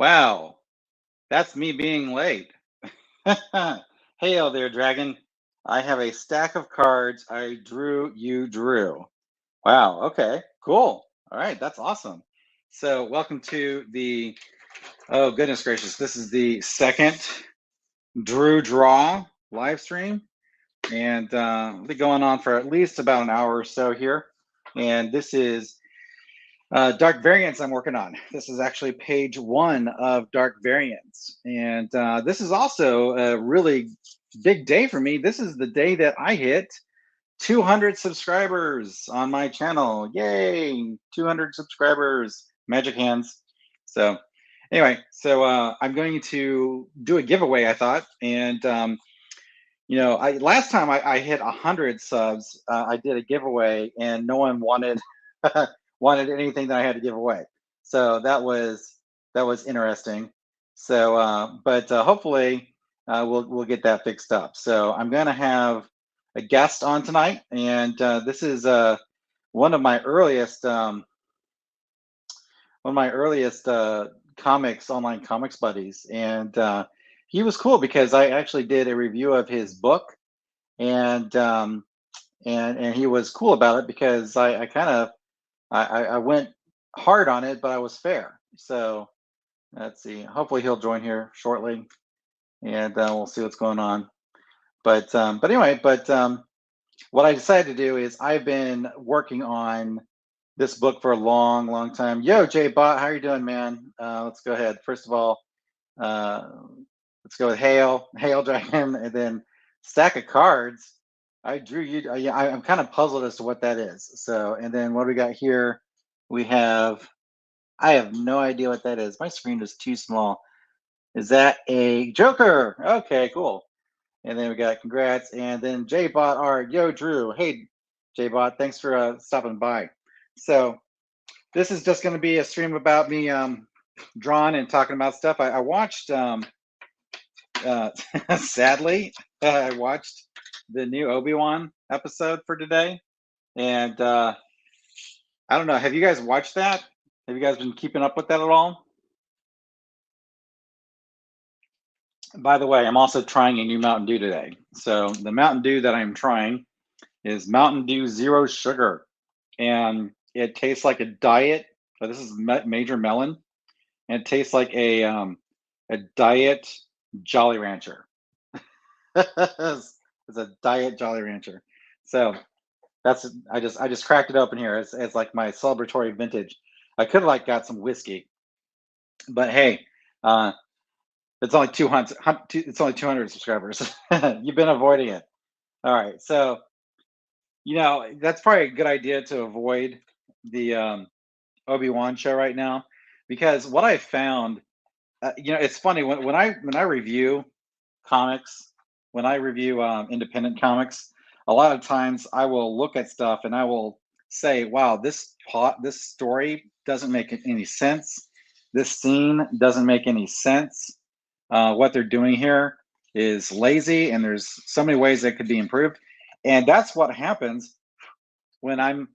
Wow, that's me being late. Hail there, dragon. I have a stack of cards I drew, you drew. Wow, okay, cool. All right, that's awesome. So, welcome to the, oh, goodness gracious, this is the second Drew Draw live stream. And we'll be going on for at least about an hour or so here. And this is Dark Variants I'm working on. This is actually page 1 of Dark Variants. And this is also a really big day for me. This is the day that I hit 200 subscribers on my channel. Yay, 200 subscribers, magic hands. So anyway, so I'm going to do a giveaway, I thought. And, last time I hit 100 subs, I did a giveaway and no one wanted wanted anything that I had to give away. So that was interesting. So, but hopefully we'll get that fixed up. So I'm gonna have a guest on tonight, and this is one of my earliest online comics buddies, and he was cool because I actually did a review of his book, and and he was cool about it because I kind of I went hard on it, but I was fair. So let's see. Hopefully he'll join here shortly, and we'll see what's going on. But anyway, what I decided to do is I've been working on this book for a long, long time. Yo, Jay Bot, how you doing, man? Let's go ahead. First of all, uh, let's go with Hail Dragon, and then stack of cards. I drew you. Yeah, I'm kind of puzzled as to what that is. So, and then what do we got here? We have. I have no idea what that is. My screen is too small. Is that a Joker? Okay, cool. And then we got congrats. And then J-Bot art. Yo, Drew. Hey, J-Bot. Thanks for stopping by. So this is just going to be a stream about me drawing and talking about stuff. I watched, sadly, I watched the new Obi-Wan episode for today. And I don't know. Have you guys watched that? Have you guys been keeping up with that at all? By the way, I'm also trying a new Mountain Dew today. So the Mountain Dew that I'm trying is Mountain Dew Zero Sugar, and it tastes like a diet. So this is Major Melon, and it tastes like a diet Jolly Rancher. It's a diet Jolly Rancher. So that's I just cracked it open here. It's like my celebratory vintage. I could have like got some whiskey, but hey, uh, it's only 200. It's only 200 subscribers. You've been avoiding it. All right, so that's probably a good idea to avoid the Obi-Wan show right now, because what I found, it's funny when I review comics, when I review independent comics, a lot of times I will look at stuff and I will say, "Wow, this story doesn't make any sense. This scene doesn't make any sense. What they're doing here is lazy, and there's so many ways that could be improved." And that's what happens when I'm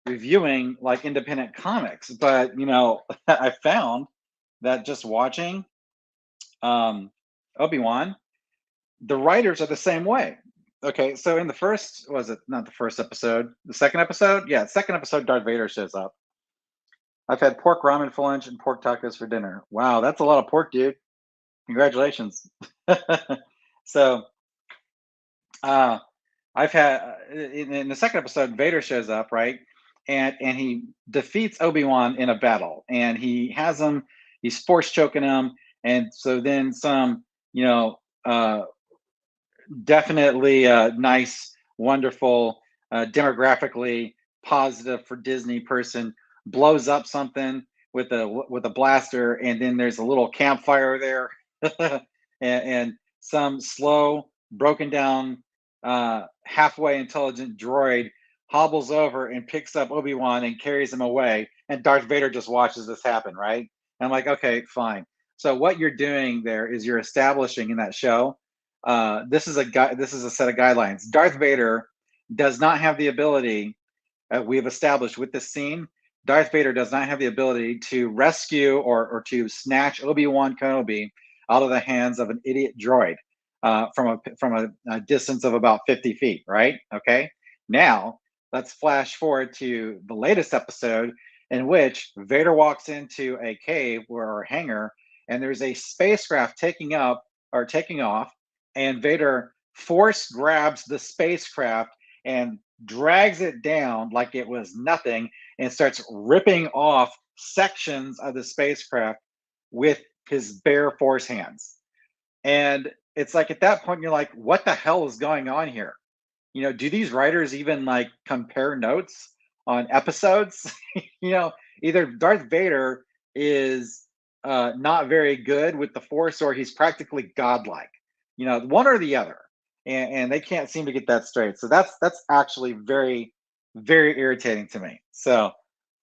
reviewing like independent comics. But I found that just watching Obi-Wan, the writers are the same way. Okay, so in the first, was it not the first episode? The second episode? Yeah, second episode, Darth Vader shows up. I've had pork ramen for lunch and pork tacos for dinner. Wow, that's a lot of pork, dude. Congratulations. So, I've had in the second episode, Vader shows up, right? And he defeats Obi-Wan in a battle, and he's force choking him, and so then some, uh, definitely nice, wonderful, demographically positive for Disney person blows up something with a blaster, and then there's a little campfire there, and some slow, broken down, halfway intelligent droid hobbles over and picks up Obi-Wan and carries him away, and Darth Vader just watches this happen, right? And I'm like, okay, fine. So what you're doing there is you're establishing in that show, this is a set of guidelines. Darth Vader does not have the ability, we've established with this scene, Darth Vader does not have the ability to rescue or to snatch Obi-Wan Kenobi out of the hands of an idiot droid from a distance of about 50 feet, right? Okay. Now, let's flash forward to the latest episode in which Vader walks into a cave or hangar, and there's a spacecraft taking off, and Vader force grabs the spacecraft and drags it down like it was nothing and starts ripping off sections of the spacecraft with his bare force hands. And it's like at that point, you're like, what the hell is going on here? Do these writers even like compare notes on episodes? Either Darth Vader is not very good with the force or he's practically godlike, one or the other. And they can't seem to get that straight. So that's actually very, very irritating to me. So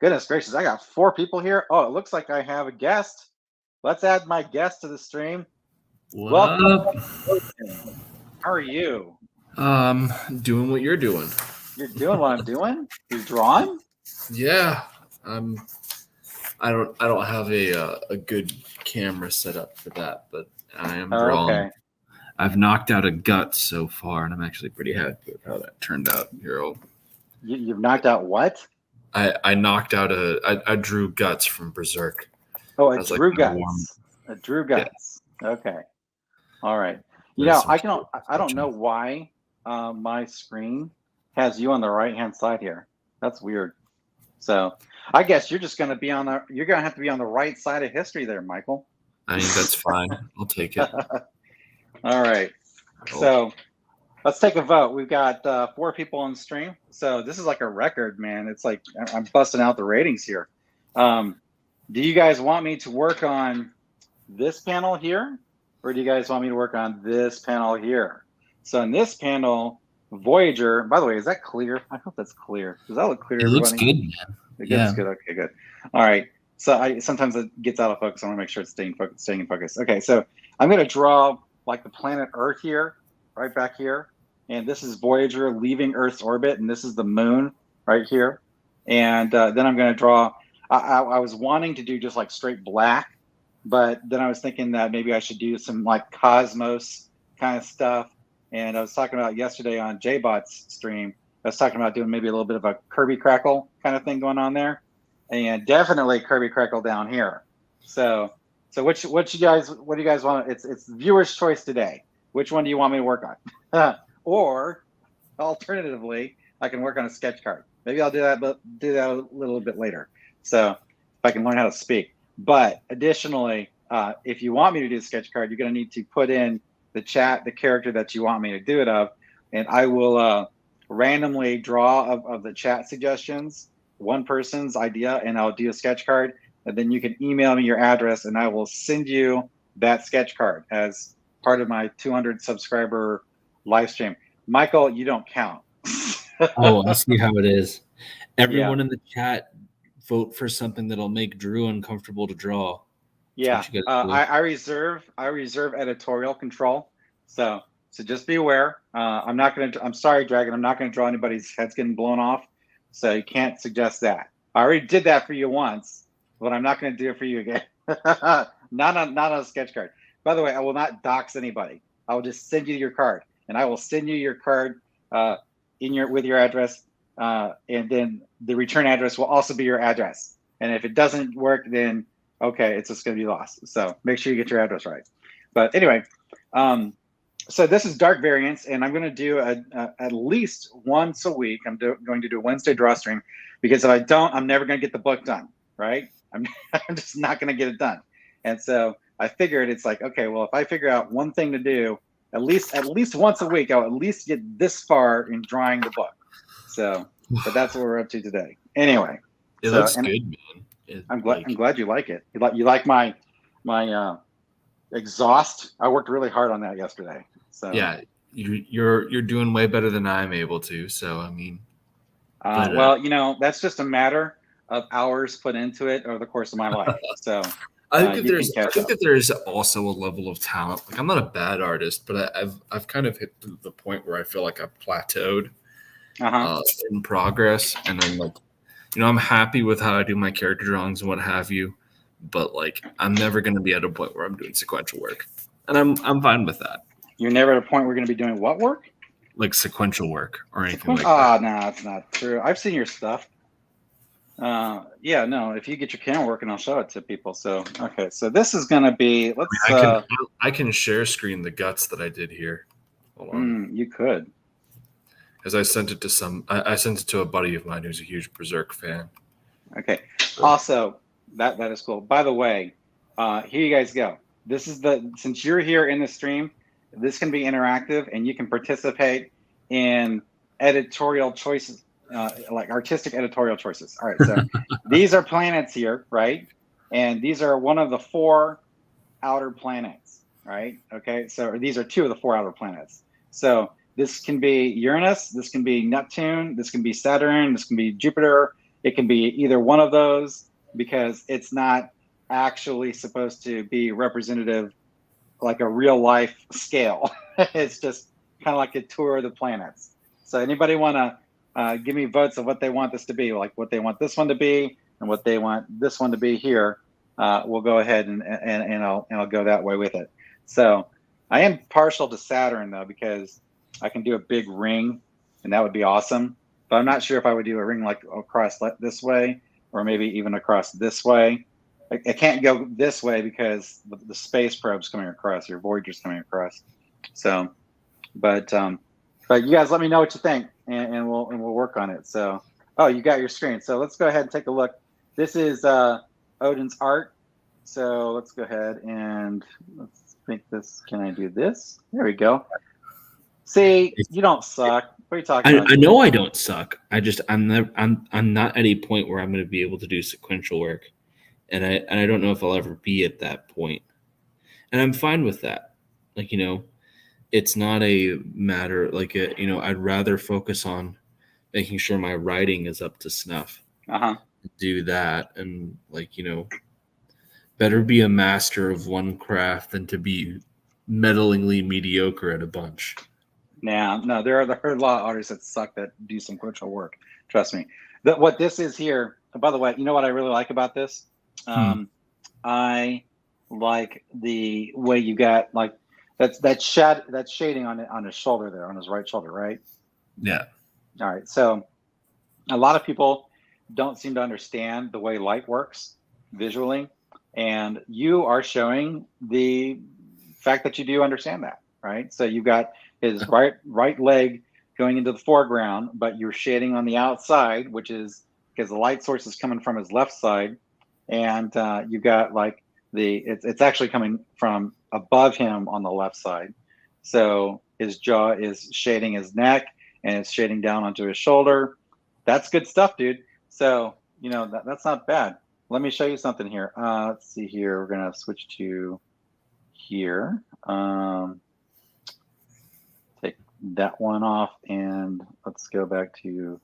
goodness gracious, I got 4 people here. Oh, it looks like I have a guest. Let's add my guest to the stream. What up? How are you? Doing what you're doing. You're doing what I'm doing? You're drawing? Yeah. I don't have a good camera set up for that, but I am drawing. Okay. I've knocked out a gut so far, and I'm actually pretty happy with how that turned out. You've knocked out what? I knocked out I drew guts from Berserk. Oh, I drew guts. A drew guts. Yeah. Okay. All right. I don't know why my screen has you on the right-hand side here. That's weird. So I guess you're just going to have to be on the right side of history there, Michael. I mean, that's fine. I'll take it. All right. Cool. So let's take a vote. We've got 4 people on the stream. So this is like a record, man. It's like I'm busting out the ratings here. Do you guys want me to work on this panel here? Or do you guys want me to work on this panel here? So in this panel, Voyager, by the way, is that clear? I hope that's clear. Does that look clear? It looks good, man. It's good. Okay, good. All right. So sometimes it gets out of focus. I want to make sure it's staying in focus. Okay, so I'm going to draw like the planet Earth here, right back here. And this is Voyager leaving Earth's orbit, and this is the moon right here. And then I'm going to draw, I was wanting to do just like straight black, but then I was thinking that maybe I should do some like cosmos kind of stuff. And I was talking about yesterday on JBot's stream, I was talking about doing maybe a little bit of a Kirby Crackle kind of thing going on there. And definitely Kirby Crackle down here. So what do you guys want? It's viewer's choice today. Which one do you want me to work on? Or alternatively, I can work on a sketch card. Maybe I'll do that a little bit later. So if I can learn how to speak. But additionally, if you want me to do a sketch card, you're going to need to put in the chat the character that you want me to do it of, and I will randomly draw of the chat suggestions one person's idea, and I'll do a sketch card, and then you can email me your address, and I will send you that sketch card as part of my 200 subscriber live stream. Michael, you don't count. Oh, I see how it is. Everyone in the chat vote for something that'll make Drew uncomfortable to draw. Yeah, I reserve editorial control. So just be aware. I'm sorry, Dragon. I'm not gonna draw anybody's heads getting blown off. So you can't suggest that. I already did that for you once, but I'm not gonna do it for you again. not on a sketch card. By the way, I will not dox anybody. I will just send you your card, and I will send you your card with your address, and then the return address will also be your address. And if it doesn't work, then okay, it's just going to be lost. So make sure you get your address right. But anyway, so this is Dark Variants, and I'm going to do at least once a week. I'm going to do a Wednesday draw stream, because if I don't, I'm never going to get the book done, right? I'm just not going to get it done. And so I figured it's like, okay, well, if I figure out one thing to do, at least once a week, I'll at least get this far in drawing the book. So, but that's what we're up to today. Anyway, it looks good, man. I'm glad you like it. You like my exhaust. I worked really hard on that yesterday. So yeah, you're doing way better than I'm able to. So I mean, well, that's just a matter of hours put into it over the course of my life. So I think that there's also a level of talent. Like, I'm not a bad artist, but I've kind of hit the point where I feel like I've plateaued in progress, and then like I'm happy with how I do my character drawings and what have you, but like I'm never going to be at a point where I'm doing sequential work, and I'm fine with that. You're never at a point where we're going to be doing what work? Like sequential work or anything like that. Oh, no, it's not true. I've seen your stuff. Yeah, no, if you get your camera working, I'll show it to people. So, okay, so this is going to be, I can share screen the guts that I did here. Hold on. You could. Because I sent it to I sent it to a buddy of mine who's a huge Berserk fan. Okay. So. Also, that is cool. By the way, here you guys go. This is since you're here in the stream, this can be interactive and you can participate in editorial choices, like artistic editorial choices. All right, so these are planets here, right? And these are one of the 4 outer planets, right? Okay, so these are 2 of the 4 outer planets. So this can be Uranus, this can be Neptune, this can be Saturn, this can be Jupiter. It can be either one of those because it's not actually supposed to be representative like a real life scale. It's just kind of like a tour of the planets. So anybody want to give me votes of what they want this to be, like what they want this one to be and what they want this one to be here, we'll go ahead and I'll go that way with it. So I am partial to Saturn though, because I can do a big ring and that would be awesome. But I'm not sure if I would do a ring like across this way or maybe even across this way. I can't go this way because the space probe's coming across, your Voyager's coming across. So, but you guys let me know what you think and we'll work on it. So, oh, you got your screen. So let's go ahead and take a look. This is Oden's art. So let's go ahead and let's make this. Can I do this? There we go. See, you don't suck. What are you talking about? I know I don't suck. I'm not at a point where I'm going to be able to do sequential work, and I don't know if I'll ever be at that point, and I'm fine with that. Like it's not a matter like I'd rather focus on making sure my writing is up to snuff. Do that, and better be a master of one craft than to be meddlingly mediocre at a bunch. No, there are a lot of artists that suck that do sequential work. Trust me. What this is here, by the way, you know what I really like about this? I like the way you got like that's shading on his shoulder there, on his right shoulder, right? Yeah. All right. So a lot of people don't seem to understand the way light works visually, and you are showing the fact that you do understand that, right? So you've got his right leg going into the foreground, but you're shading on the outside, which is because the light source is coming from his left side, and you've got like it's actually coming from above him on the left side. So his jaw is shading his neck, and it's shading down onto his shoulder. That's good stuff, dude. So that's not bad. Let me show you something here. Let's see here. We're gonna switch to here. Take that one off and let's go back to,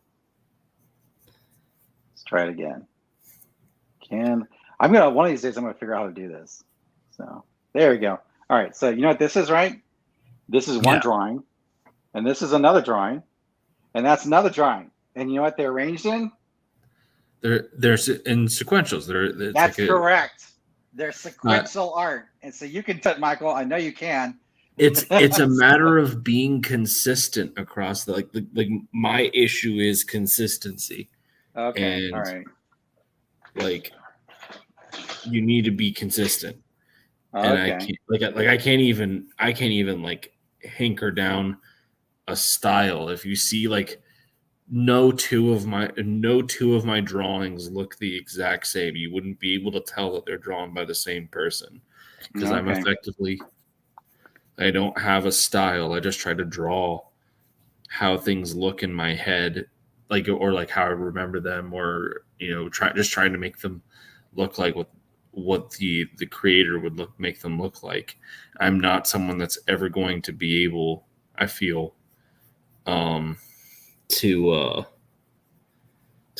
let's try it again. One of these days I'm gonna figure out how to do this. So there we go. All right, so you know what this is, right? This is one drawing, and this is another drawing, and that's another drawing. And you know what they're arranged in? They're in sequentials. That's correct. They're sequential art. And so you can touch, Michael. I know you can. It's a matter of being consistent across like my issue is consistency. Okay. And all right. Like you need to be consistent. Okay. And I can't even like hanker down a style. If you see like no two of my drawings look the exact same, you wouldn't be able to tell that they're drawn by the same person because I'm effectively, I don't have a style. I just try to draw how things look in my head, or how I remember them, or trying to make them look like what the creator would make them look like. I'm not someone that's ever going to be able, I feel, to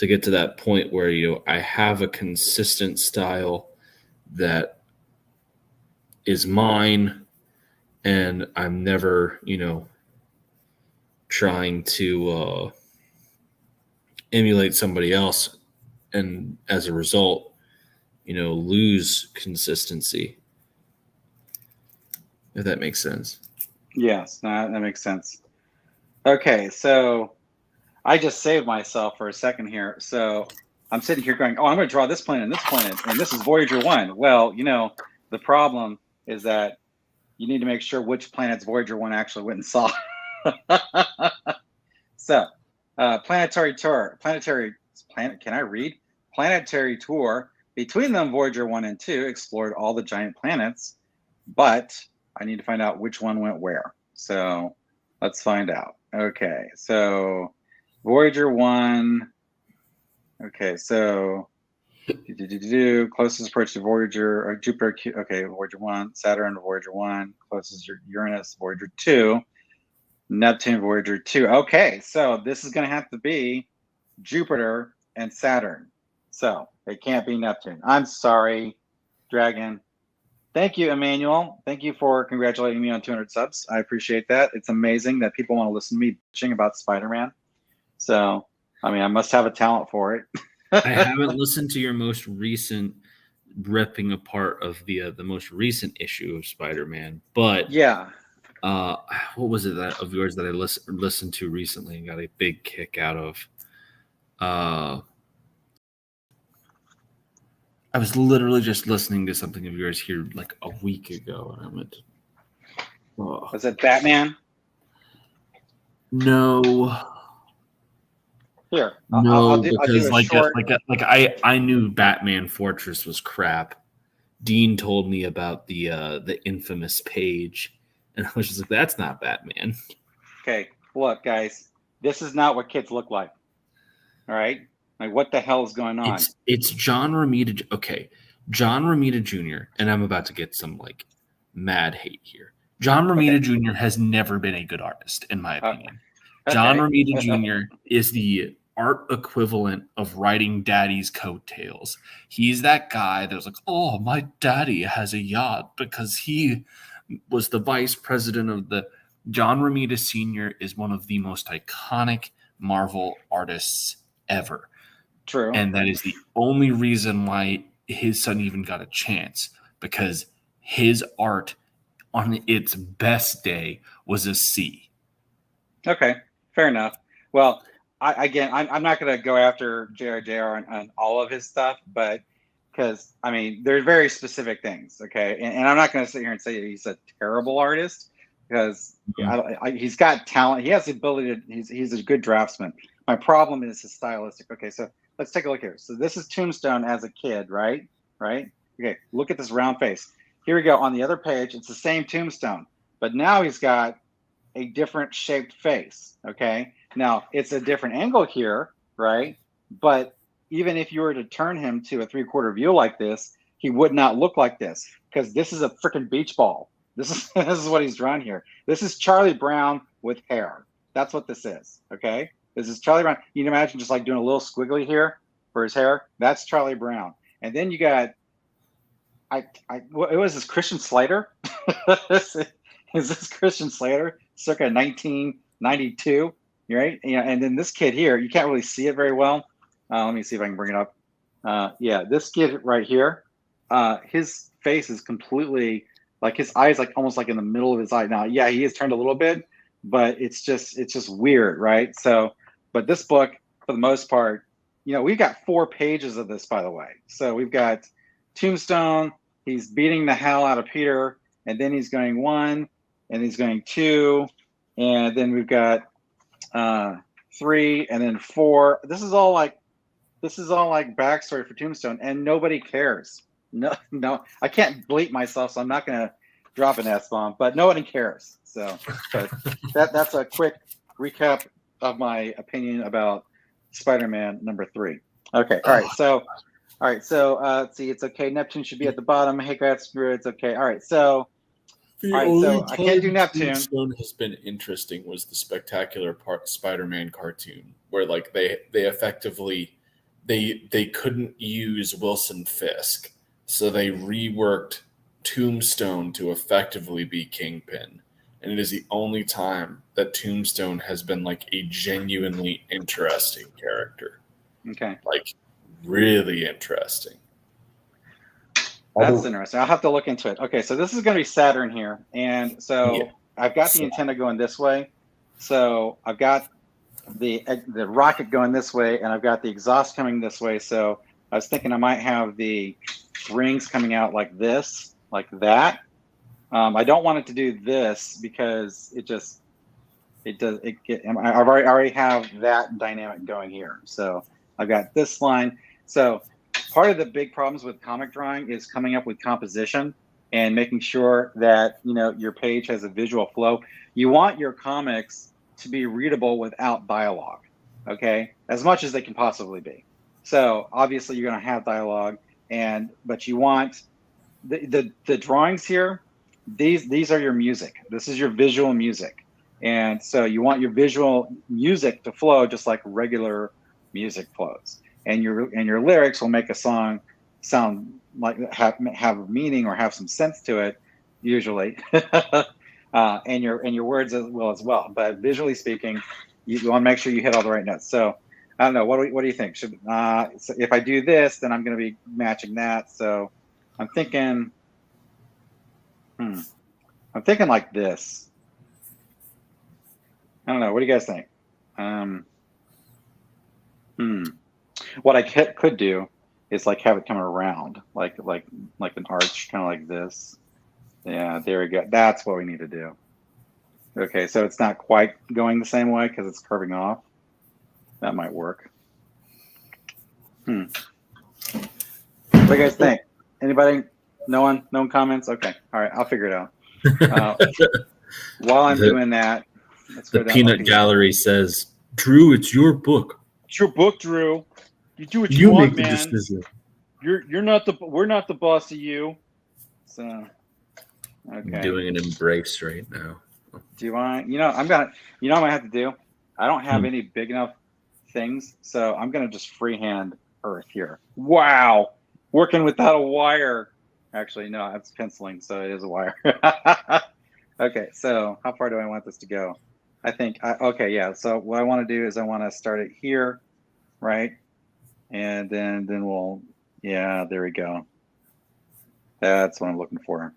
get to that point where I have a consistent style that is mine, and I'm never trying to emulate somebody else and as a result, lose consistency. If that makes sense. Yes, that makes sense. Okay, so I just saved myself for a second here. So I'm sitting here going, oh, I'm going to draw this planet and this planet, and this is Voyager 1. Well, the problem is that you need to make sure which planets Voyager 1 actually went and saw. So, planetary tour. Can I read? Planetary tour. Between them, Voyager 1 and 2 explored all the giant planets, but I need to find out which one went where. So let's find out. Okay, so Voyager 1. Okay, so closest approach to Voyager or Jupiter. Okay, Voyager 1, Saturn, Voyager 1, closest Uranus, Voyager 2, Neptune, Voyager 2. Okay, so this is going to have to be Jupiter and Saturn. So it can't be Neptune. I'm sorry, Dragon. Thank you, Emmanuel. Thank you for congratulating me on 200 subs. I appreciate that. It's amazing that people want to listen to me bitching about Spider-Man. So, I must have a talent for it. I haven't listened to your most recent ripping apart of the most recent issue of Spider-Man, but yeah, what was it of yours that I listened to recently and got a big kick out of? I was literally just listening to something of yours here like a week ago, and I went, oh. Was it Batman? No. Here, because I knew Batman Fortress was crap. Dean told me about the infamous page, and I was just like, "That's not Batman." Okay, look, guys, this is not what kids look like. All right, like what the hell is going on? It's John Romita. Okay, John Romita Jr. And I'm about to get some like mad hate here. John Romita Jr. has never been a good artist, in my opinion. John Romita Jr. is the art equivalent of writing daddy's coattails. He's that guy that was like, oh, my daddy has a yacht because he was the vice president of the... John Romita Sr. is one of the most iconic Marvel artists ever. True. And that is the only reason why his son even got a chance, because his art on its best day was a C. Okay, fair enough. Well, I'm not going to go after JR on all of his stuff, but because they're very specific things. Okay, and I'm not going to sit here and say he's a terrible artist because he's got talent. He has the ability to. He's a good draftsman. My problem is his stylistic. Okay, so let's take a look here. So this is Tombstone as a kid, right? Right. Okay, look at this round face. Here we go. On the other page, it's the same Tombstone, but now he's got a different shaped face. Okay. Now it's a different angle here, right? But even if you were to turn him to a 3/4 view like this, he would not look like this because this is a freaking beach ball. This is what he's drawn here. This is Charlie Brown with hair. That's what this is. Okay. This is Charlie Brown. You can imagine just like doing a little squiggly here for his hair. That's Charlie Brown. And then you got, it was this Christian Slater. Is this Christian Slater circa 1992? Right? And then this kid here, you can't really see it very well. Let me see if I can bring it up. This kid right here, his face is completely like his eyes, like almost like in the middle of his eye. Now, yeah, he is turned a little bit, but it's just weird, right? So, but this book, for the most part, we've got 4 pages of this, by the way. So we've got Tombstone. He's beating the hell out of Peter, and then he's going 1, and he's going 2, and then we've got 3, and then 4. This is all like backstory for Tombstone, and nobody cares. No, I can't bleep myself, so I'm not going to drop an S-bomb, but nobody cares. So but that's a quick recap of my opinion about Spider-Man number 3. Okay, all right, so let's see, it's okay. Neptune should be at the bottom. Hey, guys, it's okay. All right, so I can't do Neptune. Tombstone has been interesting was the Spectacular Spider-Man cartoon, where like they effectively they couldn't use Wilson Fisk, so they reworked Tombstone to effectively be Kingpin. And it is the only time that Tombstone has been like a genuinely interesting character. Okay. Like really interesting. That's interesting. I'll have to look into it. Okay, so this is going to be Saturn here, and so I've got the antenna going this way. So I've got the rocket going this way, and I've got the exhaust coming this way. So I was thinking I might have the rings coming out like this, like that. I don't want it to do this because I already have that dynamic going here. So I've got this line. So part of the big problems with comic drawing is coming up with composition and making sure that your page has a visual flow. You want your comics to be readable without dialogue, okay, as much as they can possibly be. So obviously you're going to have dialogue, but you want the drawings here. These are your music. This is your visual music, and so you want your visual music to flow just like regular music flows. And your lyrics will make a song sound like have meaning or have some sense to it, usually, and your words will as well. But visually speaking, you want to make sure you hit all the right notes. So I don't know. What do you think? So if I do this, then I'm going to be matching that. So I'm thinking, like this. I don't know. What do you guys think? What I could do is like have it come around, like an arch, kind of like this. Yeah, there we go. That's what we need to do. Okay, so it's not quite going the same way because it's curving off. That might work. What do you guys think? Anybody? No one? No comments? Okay. All right, I'll figure it out. While I'm doing that, let's go down. The Peanut Gallery says, "Drew, it's your book. It's your book, Drew. You do what you want, make man. The decision. We're not the boss of you." So, okay. I'm doing an embrace right now. Do you want? I'm gonna. What I have to do? I don't have any big enough things, so I'm gonna just freehand Earth here. Wow, working without a wire. Actually, no, that's penciling, so it is a wire. Okay, so how far do I want this to go? I think. Okay, yeah. So what I want to do is I want to start it here, right? And then we'll, yeah, there we go. That's what I'm looking for.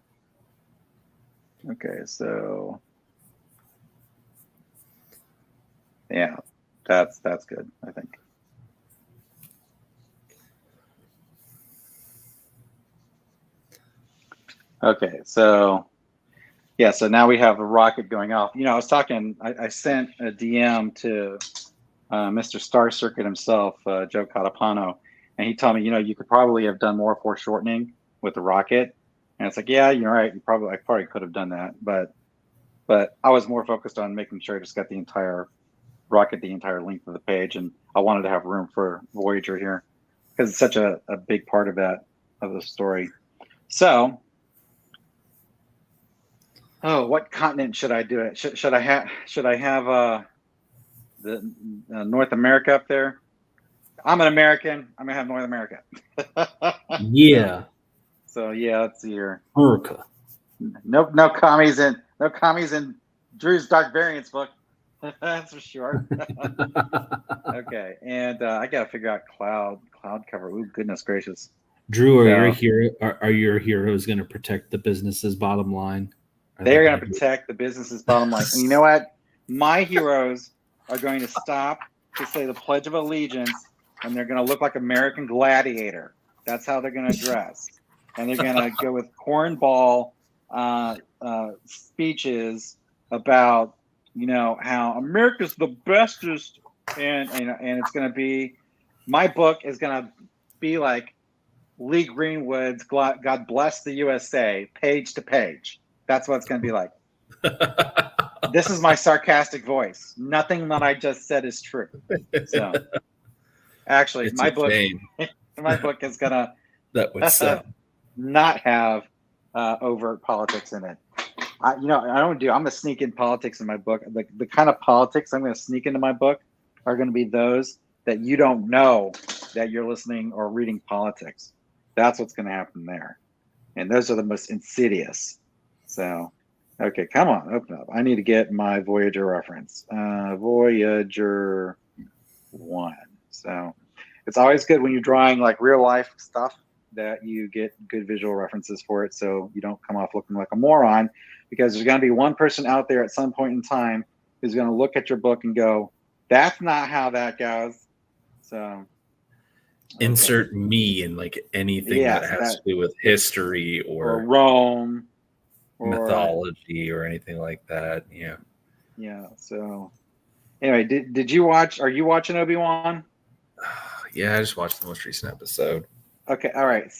Okay, so yeah, that's good, I think. Okay, so yeah, so now we have a rocket going off. I was talking, I sent a DM to Mr. Star Circuit himself, Joe Catapano, and he told me, you could probably have done more foreshortening with the rocket. And it's like, yeah, you're right. I probably could have done that, but I was more focused on making sure I just got the entire rocket, the entire length of the page, and I wanted to have room for Voyager here because it's such a big part of the story. So, what continent should I do it? Should I have the North America up there? I'm an American. I'm gonna have North America. Yeah. So yeah, let's see here. America. No commies in Drew's Dark Variants book. That's for sure. Okay, and I gotta figure out cloud cover. Ooh, goodness gracious. Drew, are your heroes going to protect the business's bottom line? They're going to protect the business's bottom line. And you know what? My heroes are going to stop to say the Pledge of Allegiance, and they're going to look like American Gladiator. That's how they're going to dress. And they're going to go with cornball speeches about, how America's the bestest. And it's going to be, my book is going to be like Lee Greenwood's God Bless the USA, page to page. That's what it's going to be like. This is my sarcastic voice. Nothing that I just said is true. So, actually, my book is going to not have overt politics in it. I'm going to sneak in politics in my book. The kind of politics I'm going to sneak into my book are going to be those that you don't know that you're listening or reading politics. That's what's going to happen there. And those are the most insidious. So, okay, come on, open up. I need to get my Voyager reference. Voyager 1. So, it's always good when you're drawing like real life stuff that you get good visual references for it, so you don't come off looking like a moron, because there's going to be one person out there at some point in time who's going to look at your book and go, that's not how that goes. So insert me in like anything that has to do with history or Rome mythology or anything like that. Yeah. So anyway, did you watch? Are you watching Obi-Wan? Yeah, I just watched the most recent episode. Okay. All right.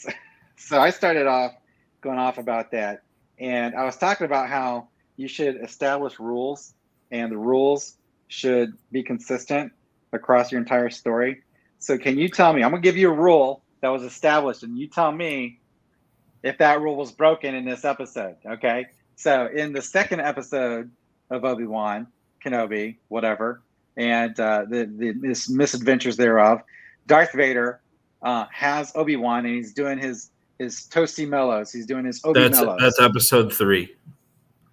So I started off going off about that, and I was talking about how you should establish rules, and the rules should be consistent across your entire story. So can you tell me? I'm gonna give you a rule that was established, and you tell me if that rule was broken in this episode. Okay. So in the second episode of Obi-Wan Kenobi, whatever, and the misadventures thereof, Darth Vader has Obi-Wan, and he's doing his toasty mellows. He's doing his Obi mellows. That's episode 3.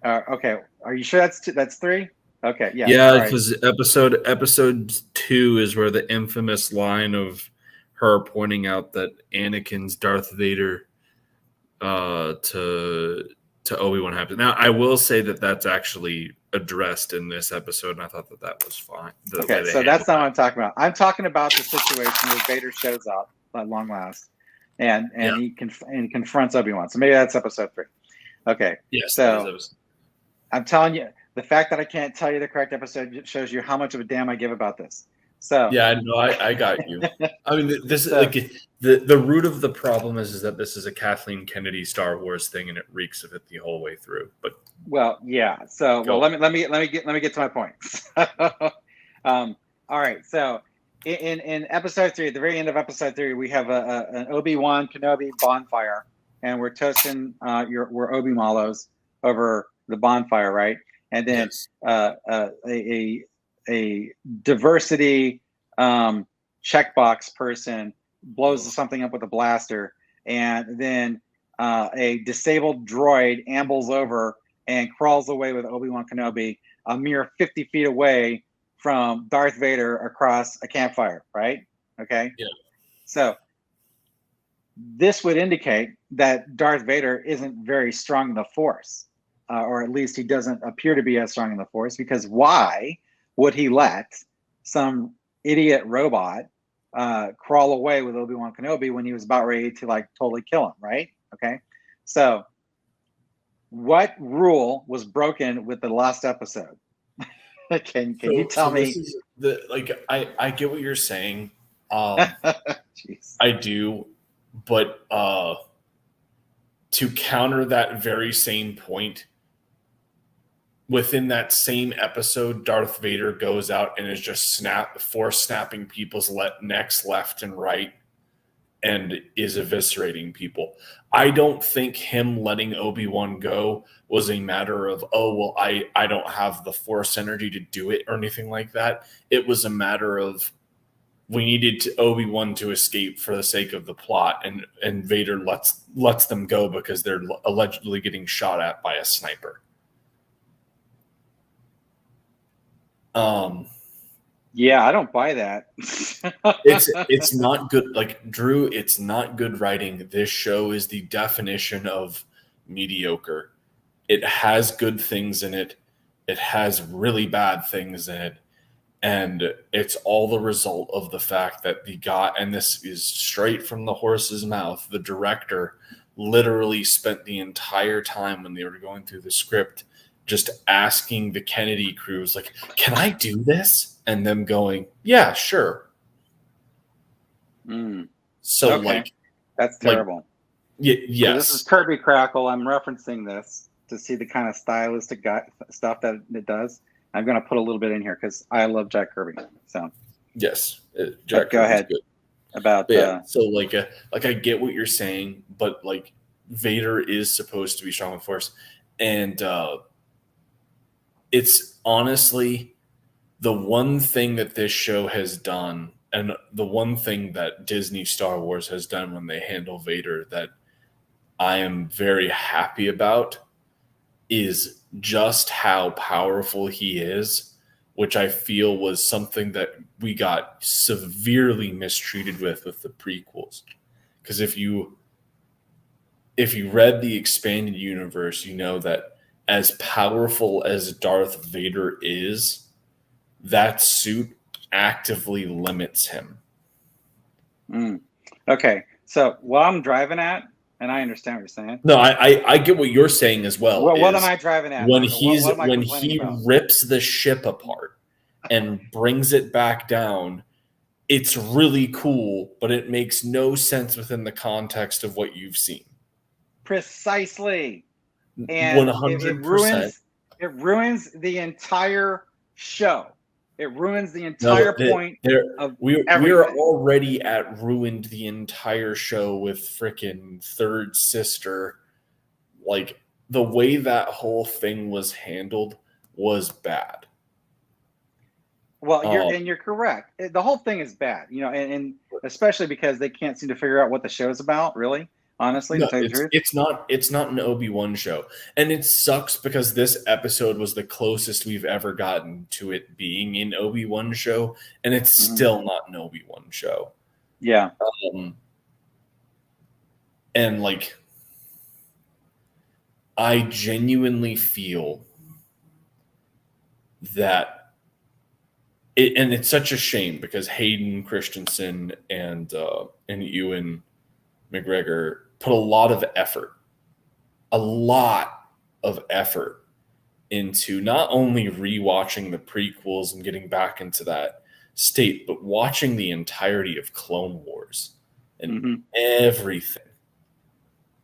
Okay. Are you sure that's 3? Okay. Yeah. Yeah, because episode 2 is where the infamous line of her pointing out that Anakin's Darth Vader to Obi-Wan happened. Now, I will say that that's actually addressed in this episode, and I thought that was fine. Okay, so that's not what I'm talking about. I'm talking about the situation where Vader shows up at long last, and he confronts Obi-Wan. So maybe that's episode 3. Okay. Yes. So I'm telling you, the fact that I can't tell you the correct episode shows you how much of a damn I give about this. So yeah, no, I got you. I mean, this is like the root of the problem is that this is a Kathleen Kennedy Star Wars thing, and it reeks of it the whole way through. But yeah. So let me get to my point. All right. So in episode 3, at the very end of episode 3, we have an Obi-Wan Kenobi bonfire, and we're toasting we're Obi Malos over the bonfire, right? And then a diversity checkbox person blows something up with a blaster, and then a disabled droid ambles over and crawls away with Obi-Wan Kenobi a mere 50 feet away from Darth Vader across a campfire, right? Okay. Yeah. So this would indicate that Darth Vader isn't very strong in the Force, or at least he doesn't appear to be as strong in the Force, because why would he let some idiot robot crawl away with Obi-Wan Kenobi when he was about ready to like totally kill him, right? Okay. So what rule was broken with the last episode? Can you tell me? This is I get what you're saying. I do, but to counter that very same point, within that same episode, Darth Vader goes out and is just force snapping people's necks left and right and is eviscerating people. I don't think him letting Obi-Wan go was a matter of, I don't have the Force energy to do it or anything like that. It was a matter of we needed Obi-Wan to escape for the sake of the plot, and Vader lets them go because they're allegedly getting shot at by a sniper. Yeah, I don't buy that. It's not good. Like, Drew, it's not good writing. This show is the definition of mediocre. It has good things in it. It has really bad things in it. And it's all the result of the fact that the guy, and this is straight from the horse's mouth, the director literally spent the entire time when they were going through the script just asking the Kennedy crews, like, can I do this? And them going, yeah, sure. So, okay. That's terrible. Yes. So this is Kirby Crackle. I'm referencing this to see the kind of stylistic stuff that it does. I'm going to put a little bit in here because I love Jack Kirby. So yes, Jack. Go ahead. Good. About so I get what you're saying, but like Vader is supposed to be strong with Force, and it's honestly the one thing that this show has done, and the one thing that Disney Star Wars has done when they handle Vader that I am very happy about is just how powerful he is which I feel was something that we got severely mistreated with the prequels. Because if you read the expanded universe, you know that as powerful as Darth Vader is, that suit actively limits him. Okay, so what I'm driving at, and I understand what you're saying. No, I get what you're saying as well. What am I driving at, when Michael? What am I complaining about? Rips the ship apart and brings it back down, it's really cool, but it makes no sense within the context of what you've seen. Precisely. And 100%. It ruins the entire show. It ruins the entire point of we're already at ruined the entire show with frickin' Third Sister. Like, the way that whole thing was handled was bad. Well, you're correct. The whole thing is bad, you know, and especially because they can't seem to figure out what the show's about, really. Honestly, no, to tell you the truth, it's not an Obi-Wan show, and it sucks because this episode was the closest we've ever gotten to it being an Obi-Wan show, and it's still not an Obi-Wan show. Yeah, and like, I genuinely feel that and it's such a shame because Hayden Christensen and Ewan McGregor put a lot of effort into not only rewatching the prequels and getting back into that state, but watching the entirety of Clone Wars and everything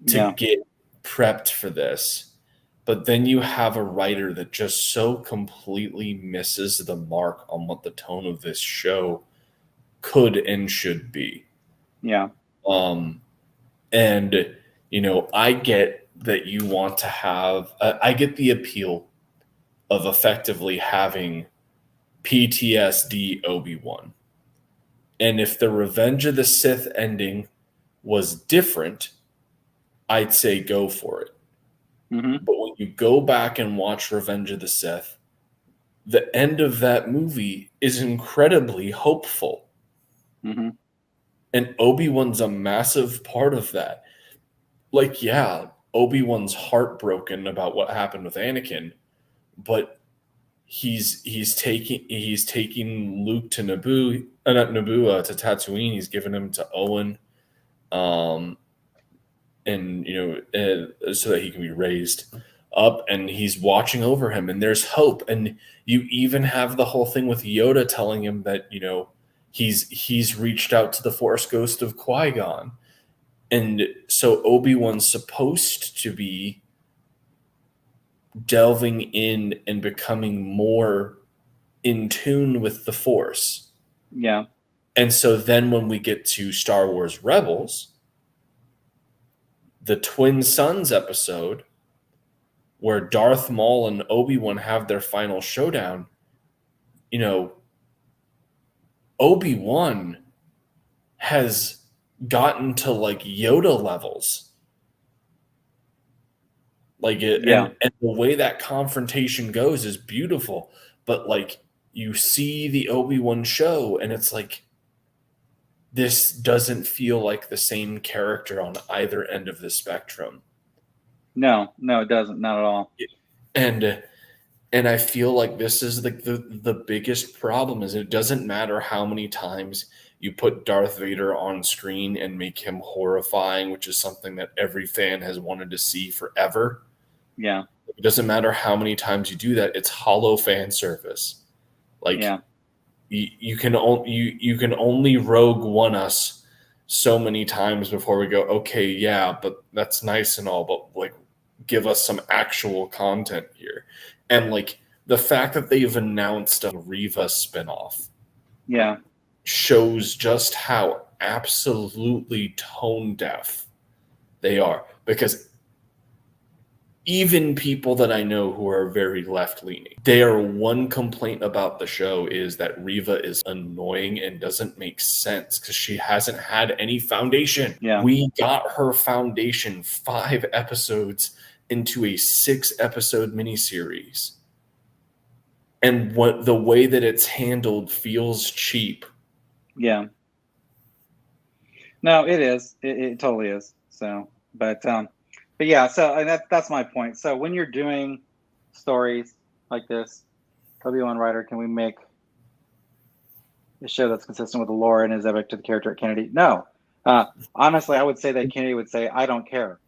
to get prepped for this. But then you have a writer that just so completely misses the mark on what the tone of this show could and should be. Yeah. And, you know, I get that you want to have, I get the appeal of effectively having PTSD Obi-Wan. And if the Revenge of the Sith ending was different, I'd say go for it. But when you go back and watch Revenge of the Sith, the end of that movie is incredibly hopeful. And Obi-Wan's a massive part of that. Like, yeah, Obi-Wan's heartbroken about what happened with Anakin, but he's taking Luke to Naboo, not Naboo, to Tatooine. He's given him to Owen, and you know, so that he can be raised up, and he's watching over him, and there's hope. And you even have the whole thing with Yoda telling him that, you know, he's reached out to the Force ghost of Qui-Gon. And so Obi-Wan's supposed to be delving in and becoming more in tune with the Force. Yeah. And so then when we get to Star Wars Rebels, the Twin Sons episode, where Darth Maul and Obi-Wan have their final showdown, you know, Obi-Wan has gotten to like Yoda levels. Like it, and the way that confrontation goes is beautiful. But like, you see the Obi-Wan show, and it's like, this doesn't feel like the same character on either end of the spectrum. No, it doesn't. Not at all. And I feel like this is the biggest problem is it doesn't matter how many times you put Darth Vader on screen and make him horrifying, which is something that every fan has wanted to see forever. Yeah. It doesn't matter how many times you do that. It's hollow fan service. Like, you can only Rogue One us so many times before we go, okay, yeah, but that's nice and all, but like, give us some actual content here. And like, the fact that they've announced a Reva spinoff, shows just how absolutely tone deaf they are. Because even people that I know who are very left-leaning, their one complaint about the show is that Reva is annoying and doesn't make sense because she hasn't had any foundation. We got her foundation 5 episodes into a 6-episode miniseries. and what the way that it's handled feels cheap. Yeah. No, it is. It totally is. So, but yeah. So, and that's my point. So, when you're doing stories like this, Obi-Wan writer, can we make a show that's consistent with the lore and is epic to the character Kennedy? No. Honestly, I would say that Kennedy would say, "I don't care."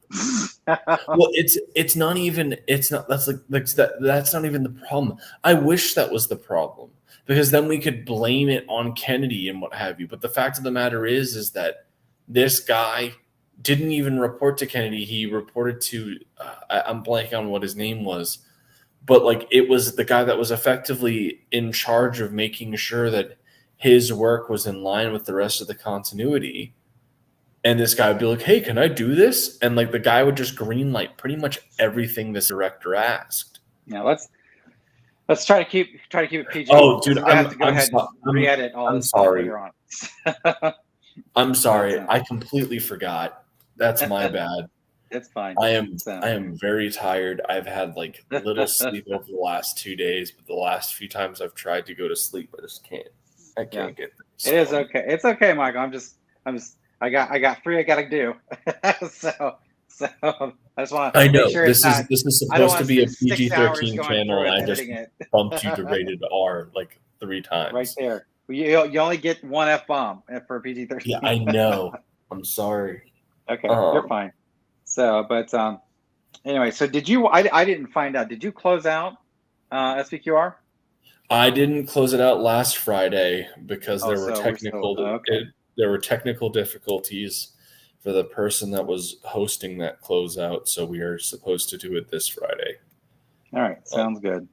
Well, it's not even that's not even the problem. I wish that was the problem, because then we could blame it on Kennedy and what have you. But the fact of the matter is that this guy didn't even report to Kennedy. He reported to I'm blanking on what his name was, but like it was the guy that was effectively in charge of making sure that his work was in line with the rest of the continuity. And this guy would be like, "Hey, can I do this?" And like the guy would just greenlight pretty much everything this director asked. Yeah, let's try to keep it PG. Oh, dude, I have to go ahead and re-edit all this stuff later on. I'm sorry, I completely forgot. That's my bad. It's fine. I am very tired. I've had like little sleep over the last 2 days, but the last few times I've tried to go to sleep, I just can't. I can't get there. It is okay. It's okay, Michael. I got 3 I gotta do. so I just want to. I know make sure this is supposed to be a PG-13 channel, and I just bumped you to rated R like 3 times. Right there. You only get 1 F-bomb for PG-13. Yeah, I know. I'm sorry. Okay, you're fine. So, but anyway, so did you? I didn't find out. Did you close out SPQR? I didn't close it out last Friday because there were technical difficulties for the person that was hosting that closeout. So we are supposed to do it this Friday. All right, sounds good.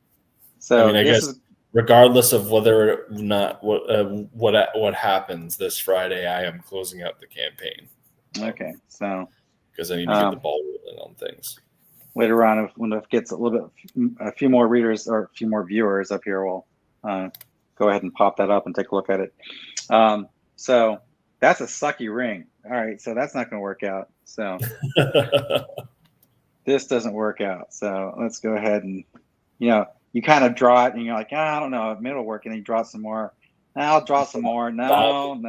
So I guess regardless of whether or not what happens this Friday, I am closing out the campaign. Okay, so because I need to get the ball rolling on things. Later on, when it gets a few more readers or a few more viewers up here, we'll go ahead and pop that up and take a look at it. So that's a sucky ring. All right, so that's not going to work out. So this doesn't work out. So let's go ahead and, you kind of draw it and you're like, I don't know, it'll work. And then you draw some more. I'll draw some more. No.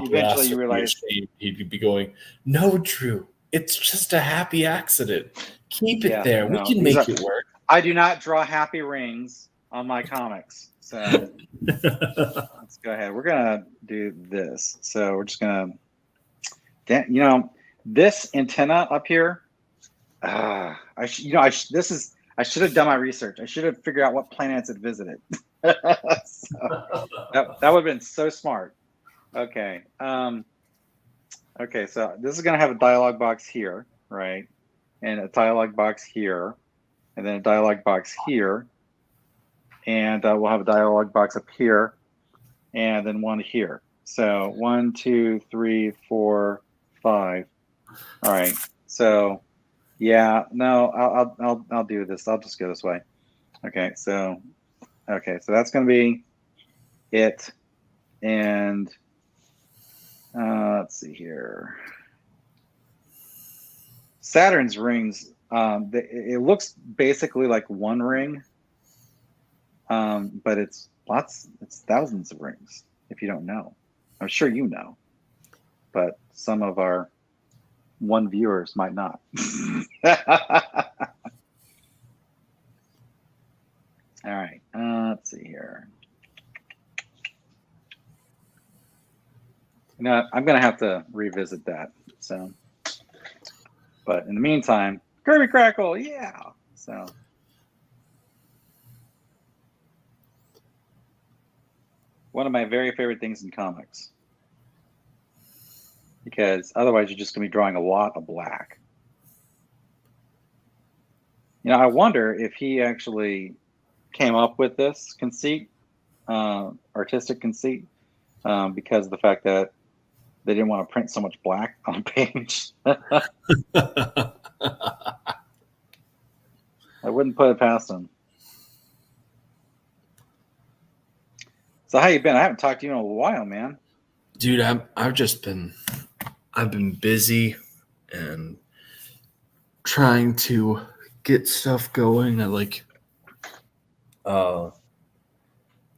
Eventually you realize he'd be going, "No, Drew, it's just a happy accident. Keep it there. We can make it work." I do not draw happy rings on my comics. So let's go ahead. We're gonna do this. So we're just gonna, this antenna up here. I should have done my research. I should have figured out what planets it visited. So, that would have been so smart. Okay. Okay, so this is going to have a dialog box here, right? And a dialog box here, and then a dialog box here. And we'll have a dialog box up here, and then one here. So 1, 2, 3, 4, 5. All right. So yeah, no, I'll do this. I'll just go this way. Okay, so that's going to be it. And let's see here. Saturn's rings, it looks basically like one ring, but it's thousands of rings, if you don't know. I'm sure you know, but some of our one viewers might not. All right, let's see here. I'm going to have to revisit that. So, but in the meantime, Kirby Crackle, yeah. So, one of my very favorite things in comics, because otherwise you're just going to be drawing a lot of black. I wonder if he actually came up with this conceit, artistic conceit, because of the fact that they didn't want to print so much black on a page. I wouldn't put it past him. So how you been? I haven't talked to you in a while, man. Dude, I've been busy and trying to get stuff going.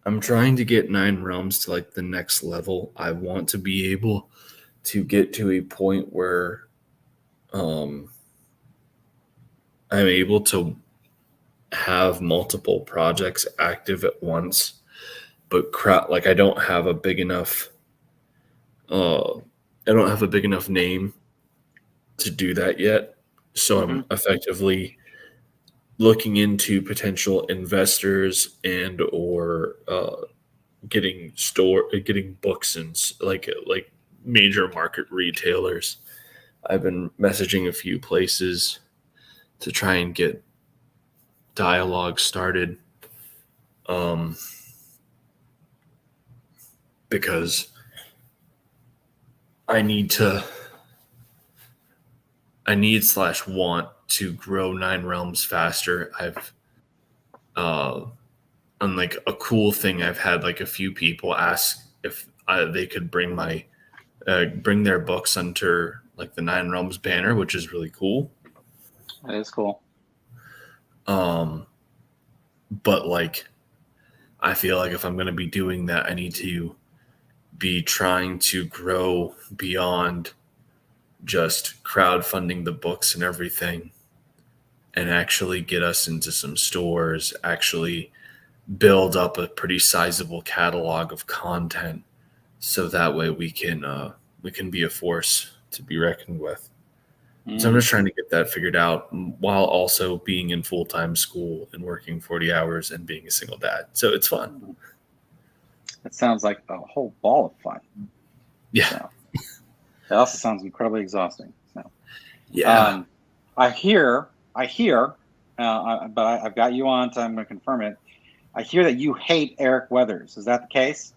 I'm trying to get Nine Realms to like the next level. I want to be able to get to a point where I'm able to have multiple projects active at once, but like I don't have a big enough name to do that yet. So I'm effectively looking into potential investors and or getting books and like major market retailers. I've been messaging a few places to try and get dialogue started, because I need / want to grow Nine Realms faster. I've and like a cool thing, I've had like a few people ask if they could bring their books under like the Nine Realms banner, which is really cool. That is cool. But like, I feel like if I'm going to be doing that, I need to be trying to grow beyond just crowdfunding the books and everything, and actually get us into some stores, actually build up a pretty sizable catalog of content, so that way we can be a force to be reckoned with. So I'm just trying to get that figured out while also being in full-time school and working 40 hours and being a single dad. So it's fun. It sounds like a whole ball of fun. Yeah. So, it also sounds incredibly exhausting. So, yeah. I hear, but I've got you on, so I'm going to confirm it. I hear that you hate Eric Weathers. Is that the case?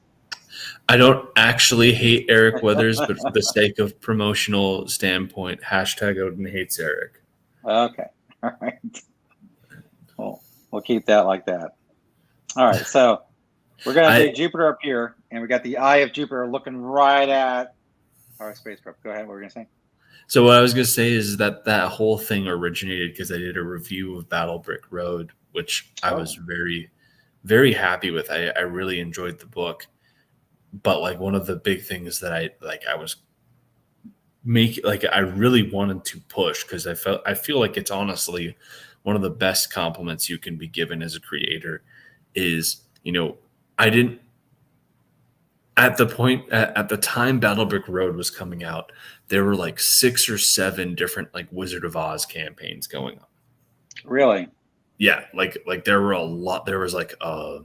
I don't actually hate Eric Weathers, but for the sake of promotional standpoint, hashtag Oden hates Eric. Okay. All right. Well, we'll keep that like that. All right. So we're going to do Jupiter up here, and we got the eye of Jupiter looking right at our space probe. Go ahead. What were you going to say? So what I was going to say is that whole thing originated because I did a review of Battle Brick Road, which I was very, very happy with. I really enjoyed the book. But like one of the big things that I really wanted to push, because I feel like it's honestly one of the best compliments you can be given as a creator is, I didn't at the time Battle Brick Road was coming out, there were like 6 or 7 different like Wizard of Oz campaigns going on. Really? Yeah, like there were a lot. There was like on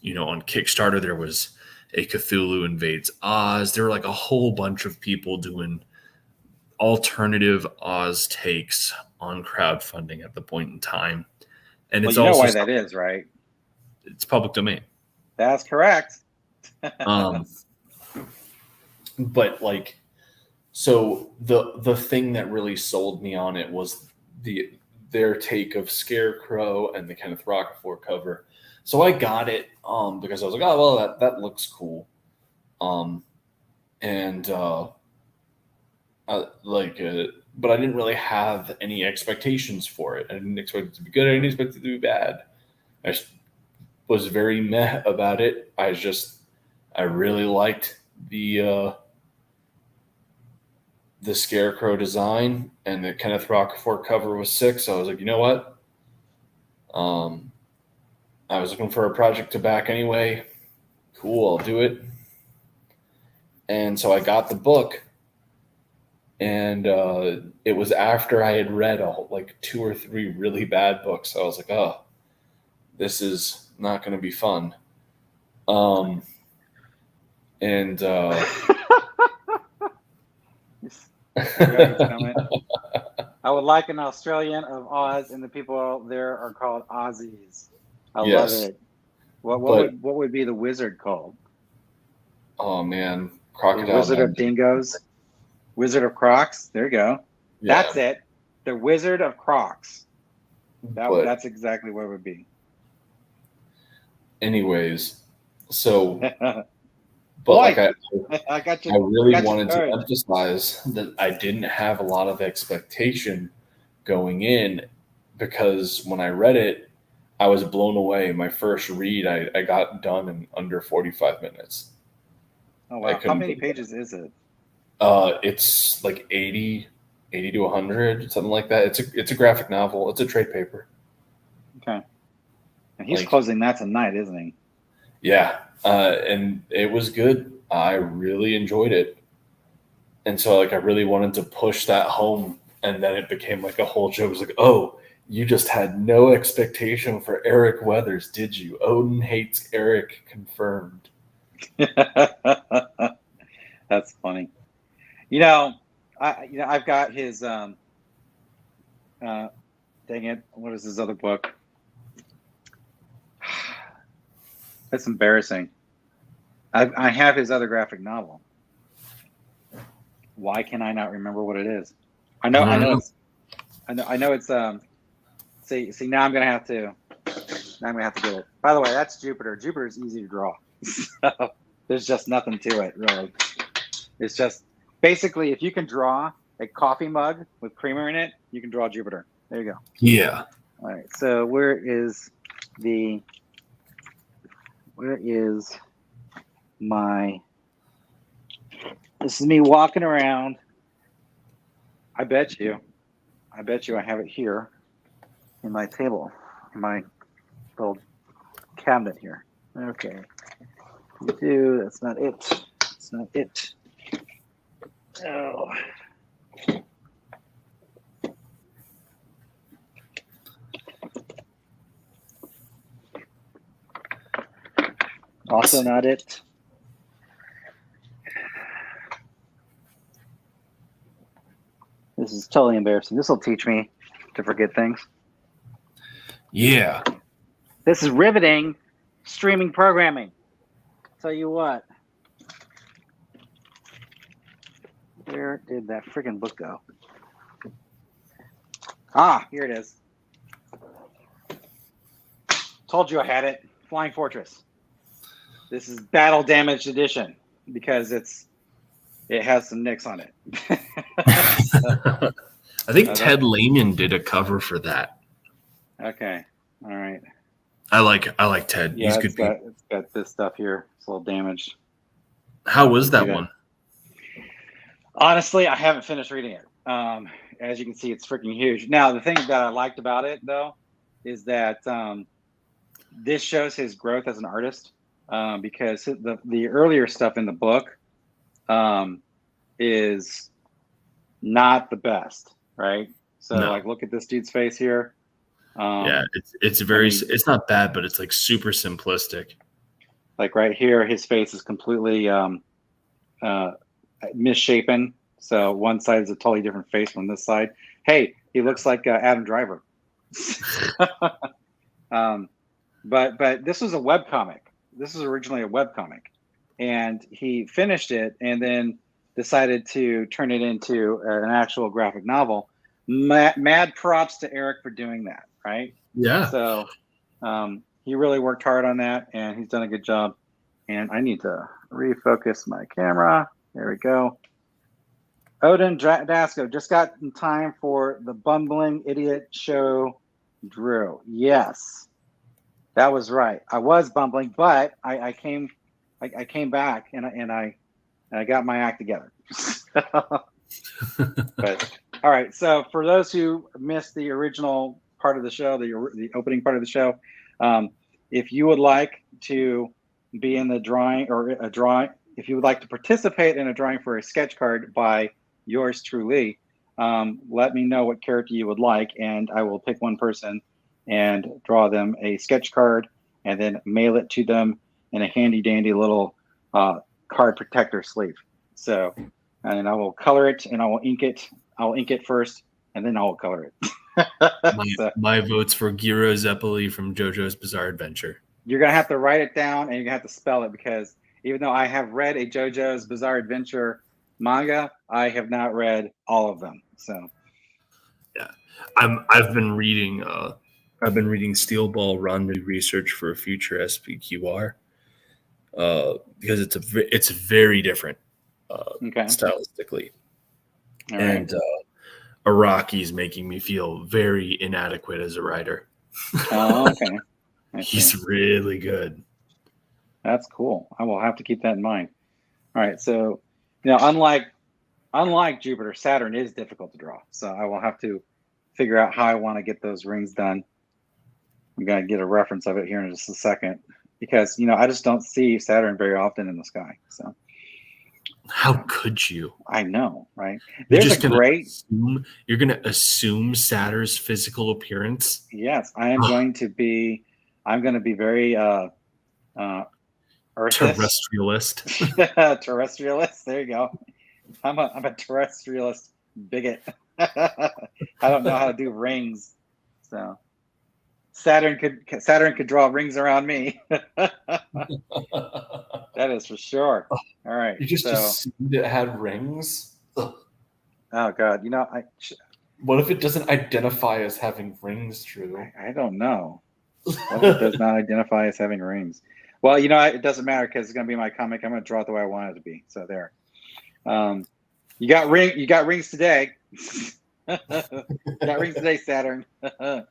Kickstarter there was a Cthulhu Invades Oz. There were like a whole bunch of people doing alternative Oz takes on crowdfunding at the point in time. And it's also why that is, right? It's public domain. That's correct. But like, so the thing that really sold me on it was their take of Scarecrow and the Kenneth Rocafort cover. So I got it because I was like, oh well, that looks cool, but I didn't really have any expectations for it. I didn't expect it to be good. I didn't expect it to be bad. I just was very meh about it. I really liked the Scarecrow design, and the Kenneth Rocafort cover was sick. So I was like, you know what? I was looking for a project to back anyway. Cool, I'll do it. And so I got the book, and it was after I had read like 2 or 3 really bad books. So I was like, oh, this is not going to be fun. I would like an Australian of Oz, and the people there are called Aussies. I love it. What would be the wizard called? Oh man, Crocodile. Wizard of Dingoes, Wizard of Crocs. There you go. Yeah. That's it. The Wizard of Crocs. That's exactly what it would be. Anyways, so. But like I really wanted to emphasize that I didn't have a lot of expectation going in, because when I read it, I was blown away. My first read, I got done in under 45 minutes. Oh, wow. How many pages is it? It's like 80 to 100, something like that. It's a graphic novel. It's a trade paper. Okay. And he's closing that tonight, isn't he? Yeah. And it was good. I really enjoyed it. And so like I really wanted to push that home, and then it became like a whole joke. It was like, oh, you just had no expectation for Eric Weathers, did you? Oden hates Eric, confirmed. That's funny. I've got his dang it, what is his other book? That's embarrassing. I have his other graphic novel. Why can I not remember what it is? I know it's see now I'm gonna have to get it. By the way, that's Jupiter. Jupiter is easy to draw. So there's just nothing to it, really. It's just basically, if you can draw a coffee mug with creamer in it, you can draw Jupiter. There you go. Yeah. All right. So where is my? This is me walking around. I bet you I have it here in my table, in my little cabinet here. Okay. That's not it. That's not it. Oh. Also not it. This is totally embarrassing. This will teach me to forget things. Yeah. This is riveting streaming programming. Tell you what. Where did that freaking book go? Ah, here it is. Told you I had it. Flying Fortress. This is Battle Damaged Edition because it has some nicks on it. I think Ted Lehman did a cover for that. Okay. All right. I like Ted. Yeah, He's good. It's got this stuff here. It's a little damaged. How was that one? Honestly, I haven't finished reading it. As you can see, it's freaking huge. Now, the thing that I liked about it, though, is that this shows his growth as an artist, because the earlier stuff in the book is not the best, right? So, like, look at this dude's face here. Yeah, it's not bad, but it's like super simplistic. Like right here, his face is completely misshapen. So one side is a totally different face from this side. Hey, he looks like Adam Driver. But this was a webcomic. This was originally a webcomic, and he finished it and then decided to turn it into an actual graphic novel. Mad props to Eric for doing that, right? Yeah. So he really worked hard on that, and he's done a good job. And I need to refocus my camera. There we go. Oden Dasco just got in time for the bumbling idiot show, Drew. Yes, that was right. I was bumbling, but I came back and I got my act together. But all right. So for those who missed the original part of the show, the opening part of the show, if you would like to be in the drawing if you would like to participate in a drawing for a sketch card by yours truly, let me know what character you would like, and I will pick one person and draw them a sketch card and then mail it to them in a handy dandy little card protector sleeve. So, and I will color it and I will ink it. I'll ink it first and then I will color it. My vote's for Giro Zeppeli from JoJo's Bizarre Adventure. You're going to have to write it down and you're going to have to spell it, because even though I have read a JoJo's Bizarre Adventure manga, I have not read all of them. So, yeah, I've been reading Steel Ball Run research for a future SPQR because it's very different stylistically, right. And Araki's making me feel very inadequate as a writer. Oh, okay. He's really good. That's cool. I will have to keep that in mind. All right, so unlike Jupiter, Saturn is difficult to draw. So I will have to figure out how I want to get those rings done. I'm going to get a reference of it here in just a second because, I just don't see Saturn very often in the sky. So how could you? I know, right? You're going to assume Saturn's physical appearance. Yes, I'm going to be very terrestrialist. Terrestrialist. There you go. I'm a terrestrialist bigot. I don't know how to do rings, so Saturn could draw rings around me. That is for sure. All right. You just assumed it had rings. Oh God, what if it doesn't identify as having rings, Drew? I don't know. What if it does not identify as having rings? Well, it doesn't matter because it's going to be my comic. I'm going to draw it the way I want it to be. So there. You got rings today. You got rings today, Saturn. All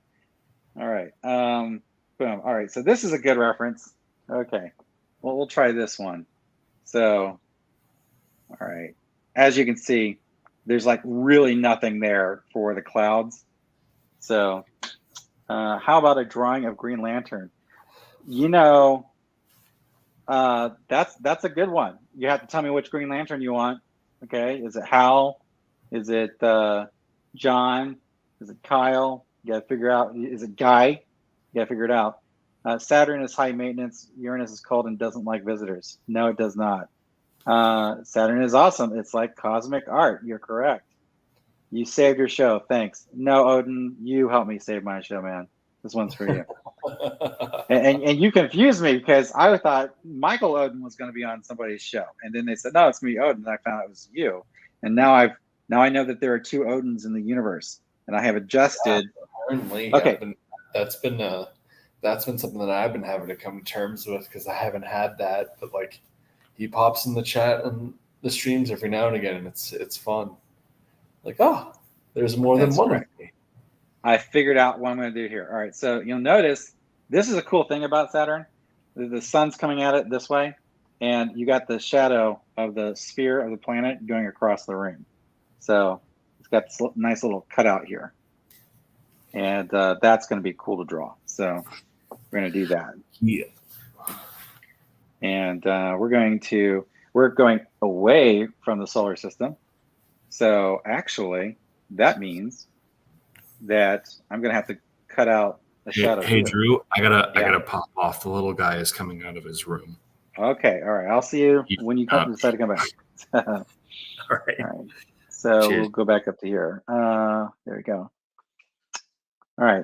right. Boom. All right. So this is a good reference. Okay. Well, we'll try this one. So, all right. As you can see, there's like really nothing there for the clouds. So, how about a drawing of Green Lantern? That's a good one. You have to tell me which Green Lantern you want. Okay. Is it Hal? Is it John? Is it Kyle? You got to figure out. Is it Guy? You got to figure it out. Saturn is high maintenance. Uranus is cold and doesn't like visitors. No, it does not. Saturn is awesome. It's like cosmic art. You're correct. You saved your show. Thanks. No, Odin, you helped me save my show, man. This one's for you. and you confused me because I thought Michael Oden was going to be on somebody's show, and then they said, "No, it's going to be Odin." And I found out it was you, and now I know that there are two Odins in the universe, and I have adjusted. Yeah, apparently, okay, that's been something that I've been having to come to terms with because I haven't had that. But like, he pops in the chat and the streams every now and again, and it's fun. Like, oh, there's more than one of me. I figured out what I'm going to do here. All right, so you'll notice this is a cool thing about Saturn. The sun's coming at it this way, and you got the shadow of the sphere of the planet going across the ring. So it's got this nice little cutout here, and that's going to be cool to draw. So we're going to do that. Yeah. And we're going away from the solar system. So actually, that means that I'm gonna have to cut out a shadow. Hey, Drew, I gotta pop off. The little guy is coming out of his room. Okay, all right. I'll see you when you decide to come back. All right. So we'll go back up to here. There we go. All right.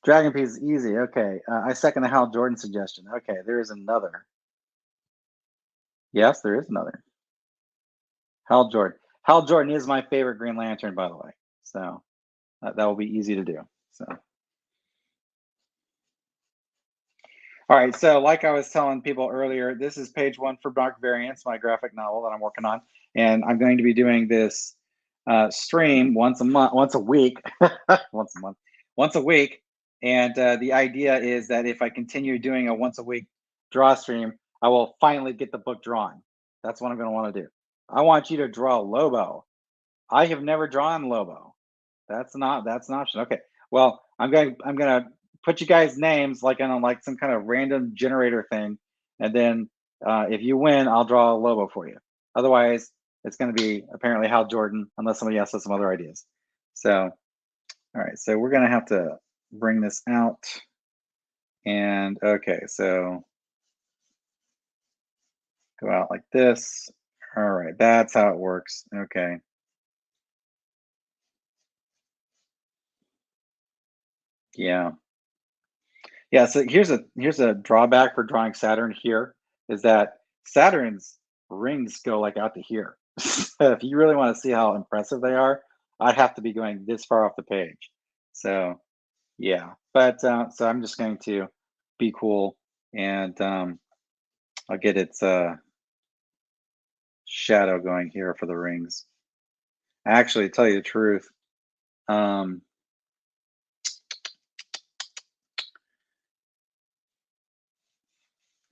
Dragon Piece is easy. Okay. I second the Hal Jordan suggestion. Okay, there is another. Yes, there is another. Hal Jordan. Hal Jordan is my favorite Green Lantern, by the way. So that will be easy to do. So, all right. So, like I was telling people earlier, this is page 1 for Dark Variants, my graphic novel that I'm working on, and I'm going to be doing this stream once a week, once a week. And the idea is that if I continue doing a once a week draw stream, I will finally get the book drawn. That's what I'm going to want to do. I want you to draw Lobo. I have never drawn Lobo. That's an option. Okay. Well, I'm gonna put you guys' names like on like some kind of random generator thing, and then if you win, I'll draw a Lobo for you. Otherwise, it's going to be apparently Hal Jordan, unless somebody else has some other ideas. So, all right. So we're gonna have to bring this out, and okay. So go out like this. All right. That's how it works. Okay. Yeah. So here's a drawback for drawing Saturn here is that Saturn's rings go like out to here. If you really want to see how impressive they are, I'd have to be going this far off the page. So yeah, but so I'm just going to be cool and I'll get its shadow going here for the rings. Actually, to tell you the truth,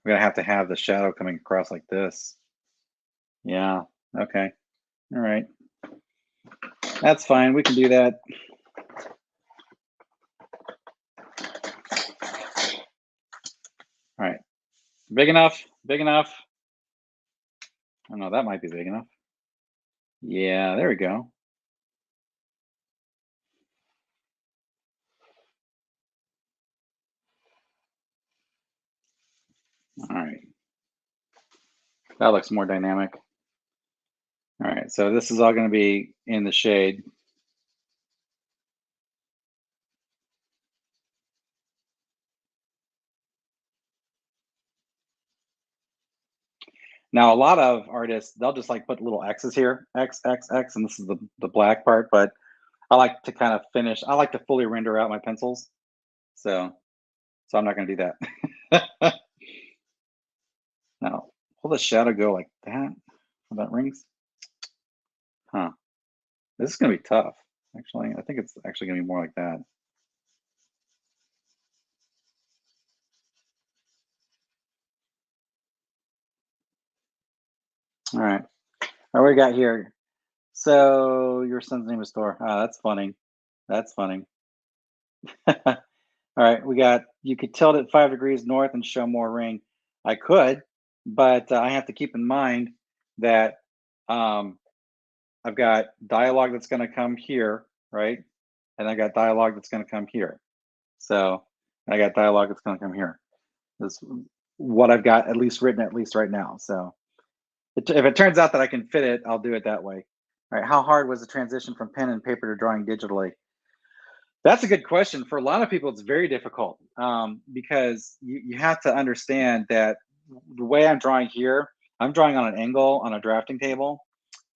We're gonna have to have the shadow coming across like this. Yeah, okay. All right. That's fine, we can do that. All right, big enough, big enough. I don't know, that might be big enough. Yeah, there we go. All right. That looks more dynamic. All right, so this is all going to be in the shade. Now, a lot of artists, they'll just like put little X's here, X, X, X, and this is the black part, but I like to kind of finish, I like to fully render out my pencils. So I'm not going to do that. Now, will the shadow go like that? Will that rings? Huh. This is going to be tough, actually. I think it's actually going to be more like that. All right. What do we got here? So your son's name is Thor. Oh, that's funny. That's funny. All right, we got, you could tilt it 5 degrees north and show more ring. I could, but I have to keep in mind that um, I've got dialogue that's going to come here, right? And I got dialogue that's going to come here. So I got dialogue that's going to come here. That's what I've got at least written, at least right now. So if it turns out that I can fit it, I'll do it that way. All right, how hard was the transition from pen and paper to drawing digitally? That's a good question. For a lot of people, it's very difficult because you have to understand that the way I'm drawing here, I'm drawing on an angle on a drafting table,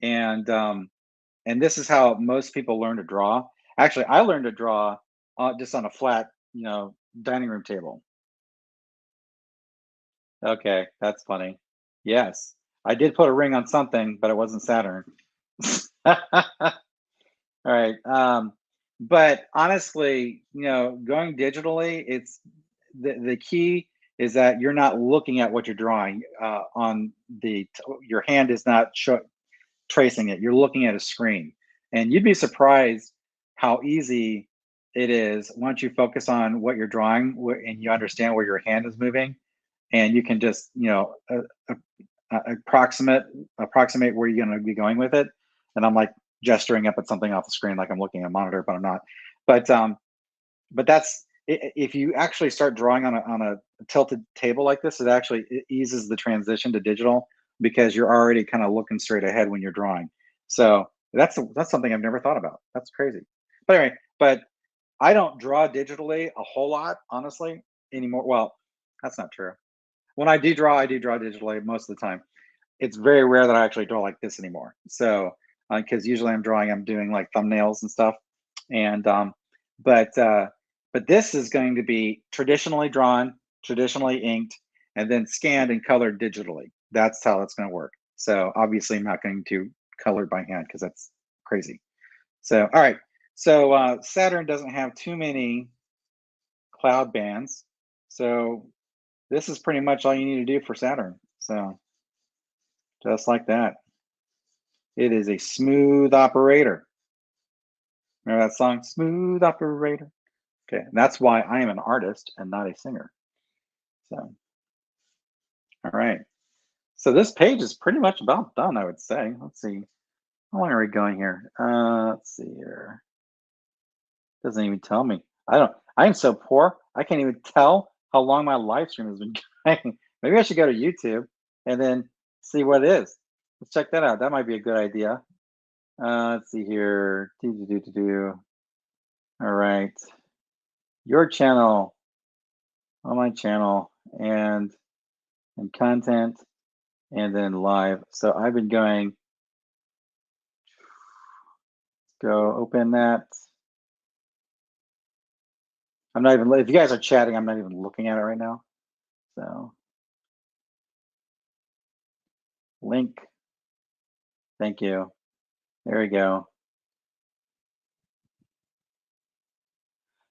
and this is how most people learn to draw. Actually, I learned to draw just on a flat, dining room table. Okay, that's funny. Yes, I did put a ring on something, but it wasn't Saturn. All right. But honestly, going digitally, it's the key is that you're not looking at what you're drawing on your hand is not tracing it. You're looking at a screen, and you'd be surprised how easy it is once you focus on what you're drawing and you understand where your hand is moving, and you can just approximate where you're going to be going with it. And I'm like gesturing up at something off the screen, like I'm looking at a monitor, but I'm not. But that's if you actually start drawing on a tilted table like this, it eases the transition to digital because you're already kind of looking straight ahead when you're drawing. So that's something I've never thought about. That's crazy. But anyway, but I don't draw digitally a whole lot, honestly, anymore. Well, that's not true. When I do draw digitally most of the time. It's very rare that I actually draw like this anymore. So, because usually I'm doing like thumbnails and stuff, and but uh, but this is going to be traditionally drawn, traditionally inked, and then scanned and colored digitally. That's how it's going to work. So obviously, I'm not going to color it by hand because that's crazy. So all right, so Saturn doesn't have too many cloud bands, so this is pretty much all you need to do for Saturn. So just like that. It is a smooth operator. Remember that song, Smooth Operator? Okay, and that's why I am an artist and not a singer. So, all right. So this page is pretty much about done, I would say. Let's see. How long are we going here? Let's see here. Doesn't even tell me. I am so poor, I can't even tell how long my live stream has been going. Maybe I should go to YouTube and then see what it is. Let's check that out. That might be a good idea. Let's see here. All right. Your channel, on my channel, and content, and then live. So I've been going, go open that. I'm not even, if you guys are chatting, I'm not even looking at it right now. So link. Thank you. There we go.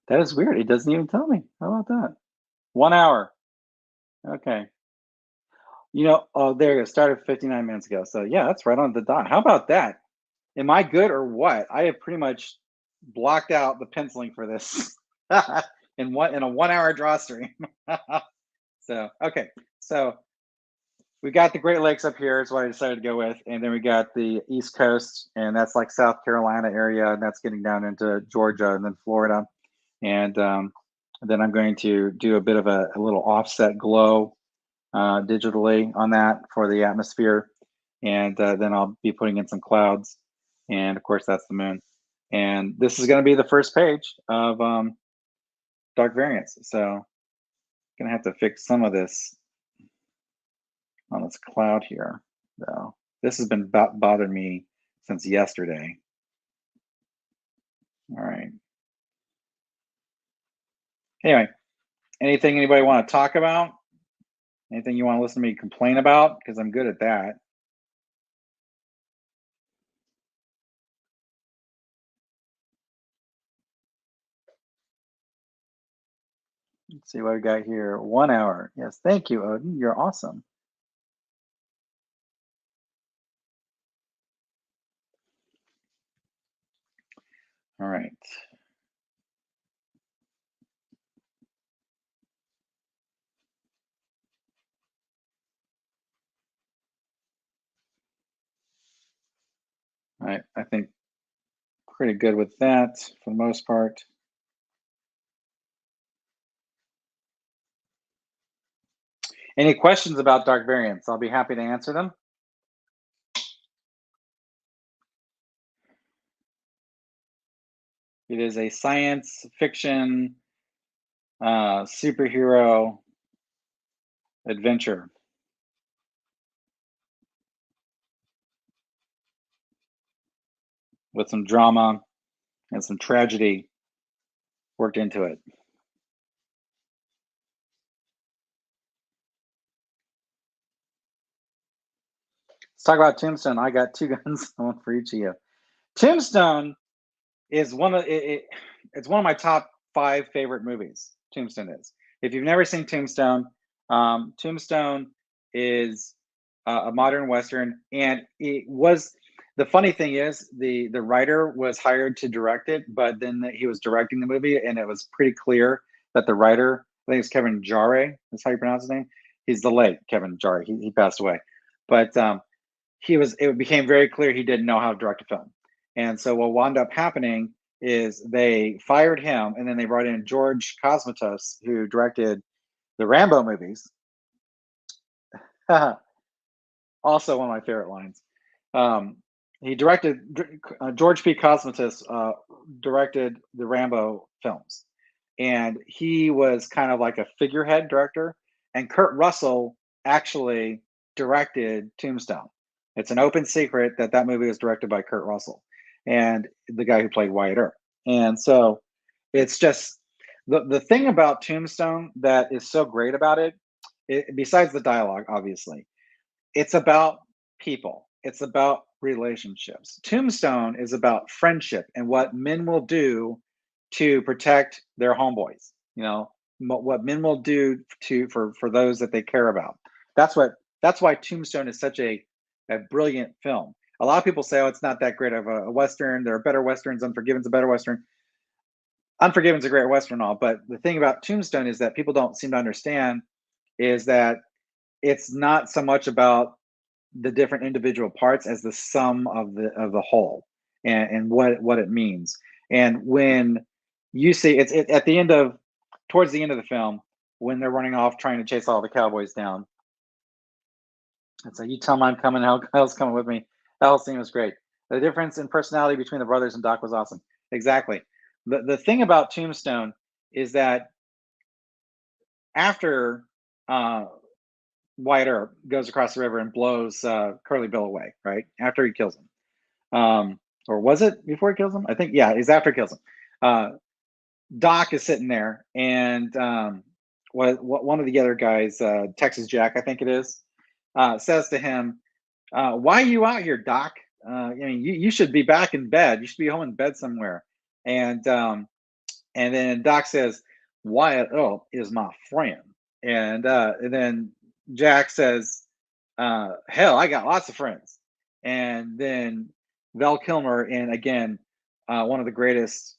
That is weird. It doesn't even tell me. How about that? 1 hour. Okay. Oh, there you go. Started 59 minutes ago. So yeah, that's right on the dot. How about that? Am I good or what? I have pretty much blocked out the penciling for this in a 1 hour draw stream. So okay, so we got the Great Lakes up here. Is what I decided to go with, and then we got the East Coast, and that's like South Carolina area, and that's getting down into Georgia and then Florida, and then I'm going to do a bit of a little offset glow digitally on that for the atmosphere, and then I'll be putting in some clouds, and of course that's the moon, and this is going to be the first page of dark variants. So gonna have to fix some of this on this cloud here, though. This has been bothering me since yesterday. All right. Anyway, anything anybody want to talk about? Anything you want to listen to me complain about? Because I'm good at that. Let's see what we got here. 1 hour. Yes, thank you, Odin. You're awesome. All right. All right. I think pretty good with that for the most part. Any questions about dark variants? I'll be happy to answer them. It is a science fiction superhero adventure. With some drama and some tragedy worked into it. Let's talk about Tombstone. I got 2 guns, one for each of you. Tombstone is it's one of my top 5 favorite movies. Tombstone is. If you've never seen Tombstone, Tombstone is a modern western, and it was. The funny thing is, the writer was hired to direct it, but then he was directing the movie, and it was pretty clear that the writer, I think it's Kevin Jarre, that's how you pronounce his name. He's the late Kevin Jarre. He passed away, but it became very clear he didn't know how to direct a film. And so what wound up happening is they fired him, and then they brought in George Cosmatos, who directed the Rambo movies. Also one of my favorite lines. He directed George P. Cosmatos directed the Rambo films, and he was kind of like a figurehead director. And Kurt Russell actually directed Tombstone. It's an open secret that movie was directed by Kurt Russell, and the guy who played Wyatt Earp. And so it's just the thing about Tombstone that is so great about it, besides the dialogue, obviously, it's about people. It's about relationships. Tombstone is about friendship and what men will do to protect their homeboys. What men will do for those that they care about. That's why Tombstone is such a brilliant film. A lot of people say, "Oh, it's not that great of a western. There are better westerns. Unforgiven's a better western." Unforgiven's a great western, and all. But the thing about Tombstone is that people don't seem to understand is that it's not so much about the different individual parts as the sum of the whole, and what it means. And when you see at the end of towards the end of the film, when they're running off trying to chase all the cowboys down, it's like, "You tell them I'm coming, hell's coming with me." That whole scene was great. The difference in personality between the brothers and Doc was awesome. Exactly. The thing about Tombstone is that after Wyatt Earp goes across the river and blows Curly Bill away, right? After he kills him. Or was it before he kills him? I think, yeah, it's after he kills him. Doc is sitting there, and one of the other guys, Texas Jack, I think it is, says to him, "Why are you out here, Doc? You should be back in bed. You should be home in bed somewhere." And then Doc says, "Wyatt Earp is my friend." And then Jack says, hell, I got lots of friends. And then Val Kilmer, and again, one of the greatest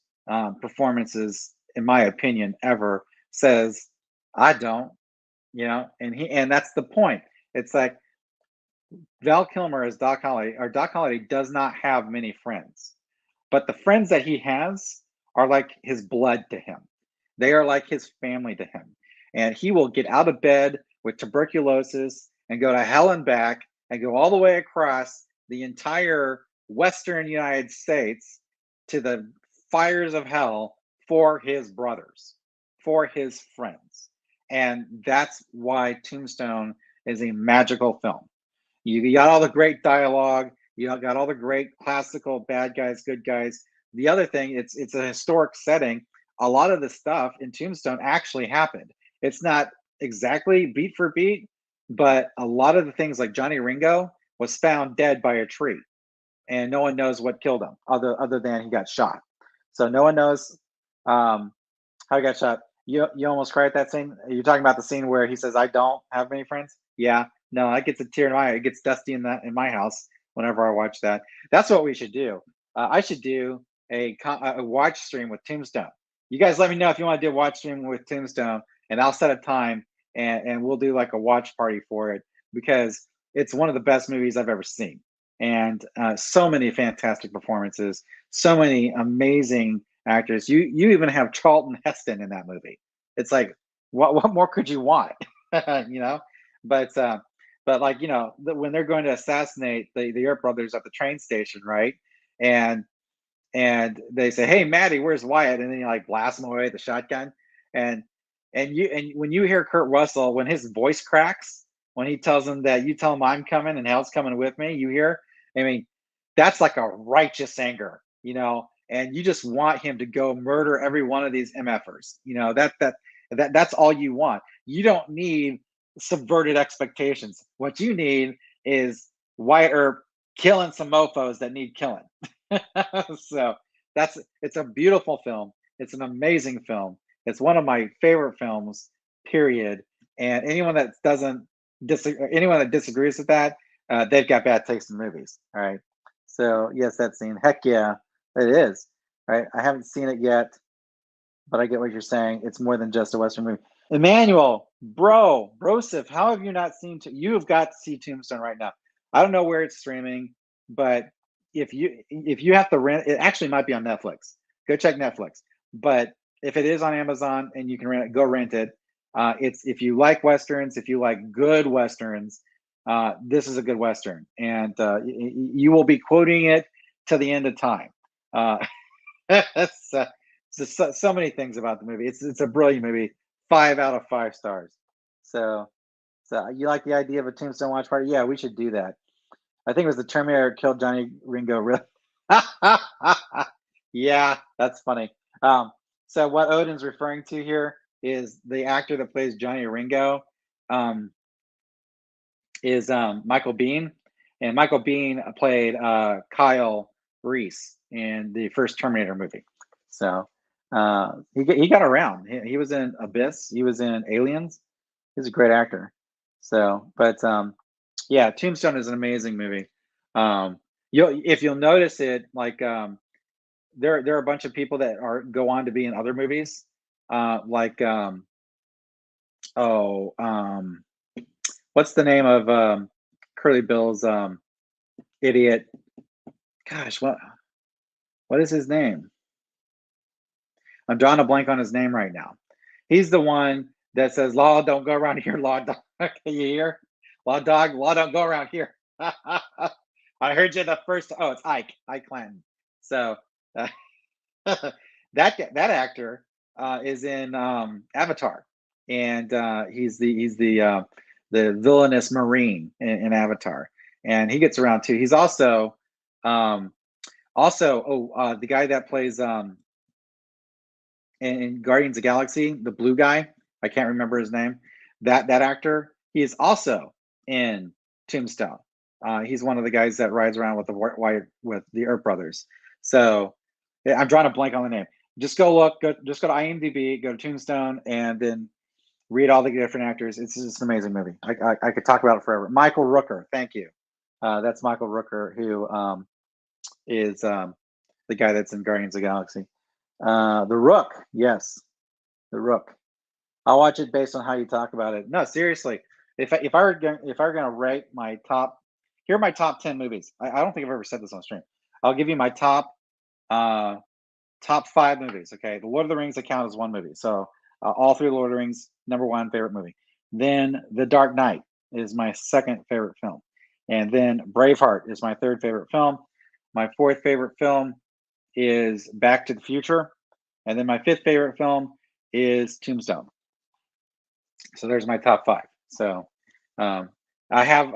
performances, in my opinion, ever, says, "I don't," and that's the point. It's like Val Kilmer as Doc Holliday, or Doc Holliday does not have many friends, but the friends that he has are like his blood to him. They are like his family to him. And he will get out of bed with tuberculosis and go to hell and back and go all the way across the entire Western United States to the fires of hell for his brothers, for his friends. And that's why Tombstone is a magical film. You got all the great dialogue. You got all the great classical bad guys, good guys. The other thing, it's a historic setting. A lot of the stuff in Tombstone actually happened. It's not exactly beat for beat, but a lot of the things, like Johnny Ringo was found dead by a tree, and no one knows what killed him, other than he got shot. So no one knows how he got shot. You almost cried at that scene. You're talking about the scene where he says, "I don't have many friends." Yeah, no, that gets a tear in my eye. It gets dusty in my house whenever I watch that. That's what we should do. I should do a watch stream with Tombstone. You guys, let me know if you want to do a watch stream with Tombstone, and I'll set a time, and we'll do like a watch party for it, because it's one of the best movies I've ever seen, and so many fantastic performances, so many amazing actors. You even have Charlton Heston in that movie. It's like, what more could you want? you know, but like, when they're going to assassinate the Earp brothers at the train station, right? And they say, "Hey, Maddie, where's Wyatt?" And then you like blast him away with the shotgun. And when you hear Kurt Russell, when his voice cracks, when he tells him that, "You tell him I'm coming and hell's coming with me," you hear, I mean, that's like a righteous anger, and you just want him to go murder every one of these MFers. That's all you want. You don't need subverted expectations. What you need is Wyatt Earp killing some mofos that need killing. So it's a beautiful film. It's an amazing film. It's one of my favorite films, period. And anyone that disagrees with that, they've got bad taste in movies. All right. So yes, that scene. Heck yeah, it is. Right. I haven't seen it yet, but I get what you're saying. It's more than just a Western movie. Emmanuel, Broseph, how have you not seen? You have got to see Tombstone right now. I don't know where it's streaming, but if you have to rent, it actually might be on Netflix. Go check Netflix. But if it is on Amazon and you can rent it, go rent it. It's, if you like westerns, if you like good westerns, this is a good western, and you will be quoting it to the end of time. So many things about the movie. It's a brilliant movie. 5 out of 5 stars. So you like the idea of a Tombstone watch party? Yeah, we should do that. I think it was the Terminator killed Johnny Ringo. Really? Yeah, that's funny. So what Odin's referring to here is the actor that plays Johnny Ringo is Michael Biehn, and Michael Biehn played Kyle Reese in the first Terminator movie. So he got around. He was in Abyss. He was in Aliens. He's a great actor. So, but yeah, Tombstone is an amazing movie. You'll notice it, like there are a bunch of people that go on to be in other movies, like what's the name of Curly Bill's idiot? Gosh, what is his name? I'm drawing a blank on his name right now. He's the one that says, "Law don't go around here, law dog." Can you hear? Law dog, law don't go around here. I heard you the first. Oh, it's Ike Clanton. So that actor is in Avatar, and he's the villainous Marine in Avatar, and he gets around too. He's also the guy that plays in Guardians of the Galaxy, the blue guy. I can't remember his name. That actor, he is also in Tombstone. He's one of the guys that rides around with the Earp brothers. So I'm drawing a blank on the name. Just go look. Just go to IMDb. Go to Tombstone, and then Read all the different actors. It's just an amazing movie. I could talk about it forever. Michael Rooker, thank you. That's Michael Rooker, who is the guy that's in Guardians of the Galaxy. The Rook, yes, The Rook. I'll watch it based on how you talk about it. No, seriously, if I were gonna rate my top, here are my top 10 movies. I don't think I've ever said this on stream. I'll give you my top 5 movies. Okay, The Lord of the Rings I count as one movie, so all 3 Lord of the Rings, number 1 favorite movie. Then The Dark Knight is my second favorite film, and then Braveheart is my third favorite film. My fourth favorite film is Back to the Future, and then my fifth favorite film is Tombstone. So there's my top 5. So I have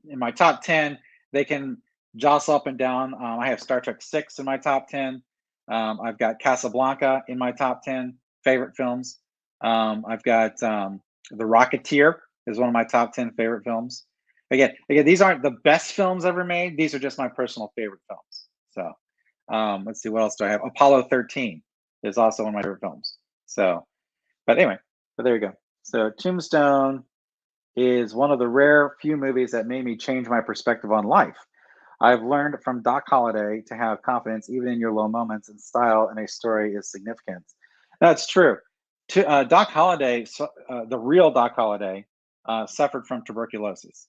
in my top 10, they can jostle up and down. I have Star Trek 6 in my top 10. I've got Casablanca in my top 10 favorite films. I've got The Rocketeer is one of my top 10 favorite films. Again, these aren't the best films ever made. These are just my personal favorite films. So let's see, what else do I have? Apollo 13 is also one of my favorite films. So, but anyway, but there you go. So Tombstone is one of the rare few movies that made me change my perspective on life. I've learned from Doc Holliday to have confidence even in your low moments, and style in a story is significant. That's true. Doc Holliday, the real Doc Holliday, suffered from tuberculosis.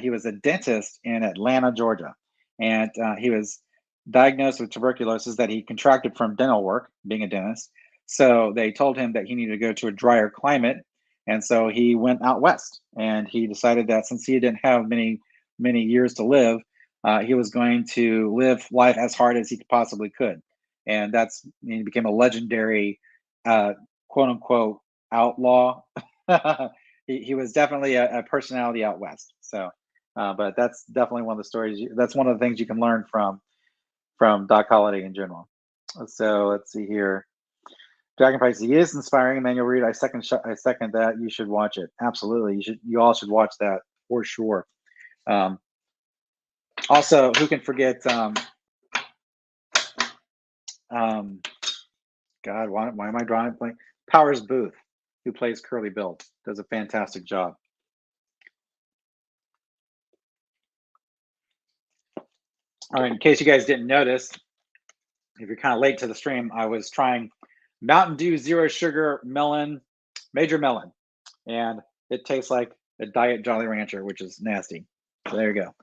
He was a dentist in Atlanta, Georgia, and he was diagnosed with tuberculosis that he contracted from dental work, being a dentist. So they told him that he needed to go to a drier climate, and so he went out west. And he decided that since he didn't have many years to live, he was going to live life as hard as he possibly could. And he became a legendary, quote unquote, outlaw. He was definitely a personality out west. So, but that's definitely one of the stories. That's one of the things you can learn from Doc Holliday in general. So let's see here. Dragon Price, he is inspiring. Emmanuel Reed, I second that. You should watch it. Absolutely, you all should watch that for sure. Also, who can forget? God, why am I drawing a blank? Powers Booth, who plays Curly Bill, does a fantastic job. All right, in case you guys didn't notice, if you're kind of late to the stream, I was trying Mountain Dew Zero Sugar Melon, Major Melon, and it tastes like a Diet Jolly Rancher, which is nasty. So there you go.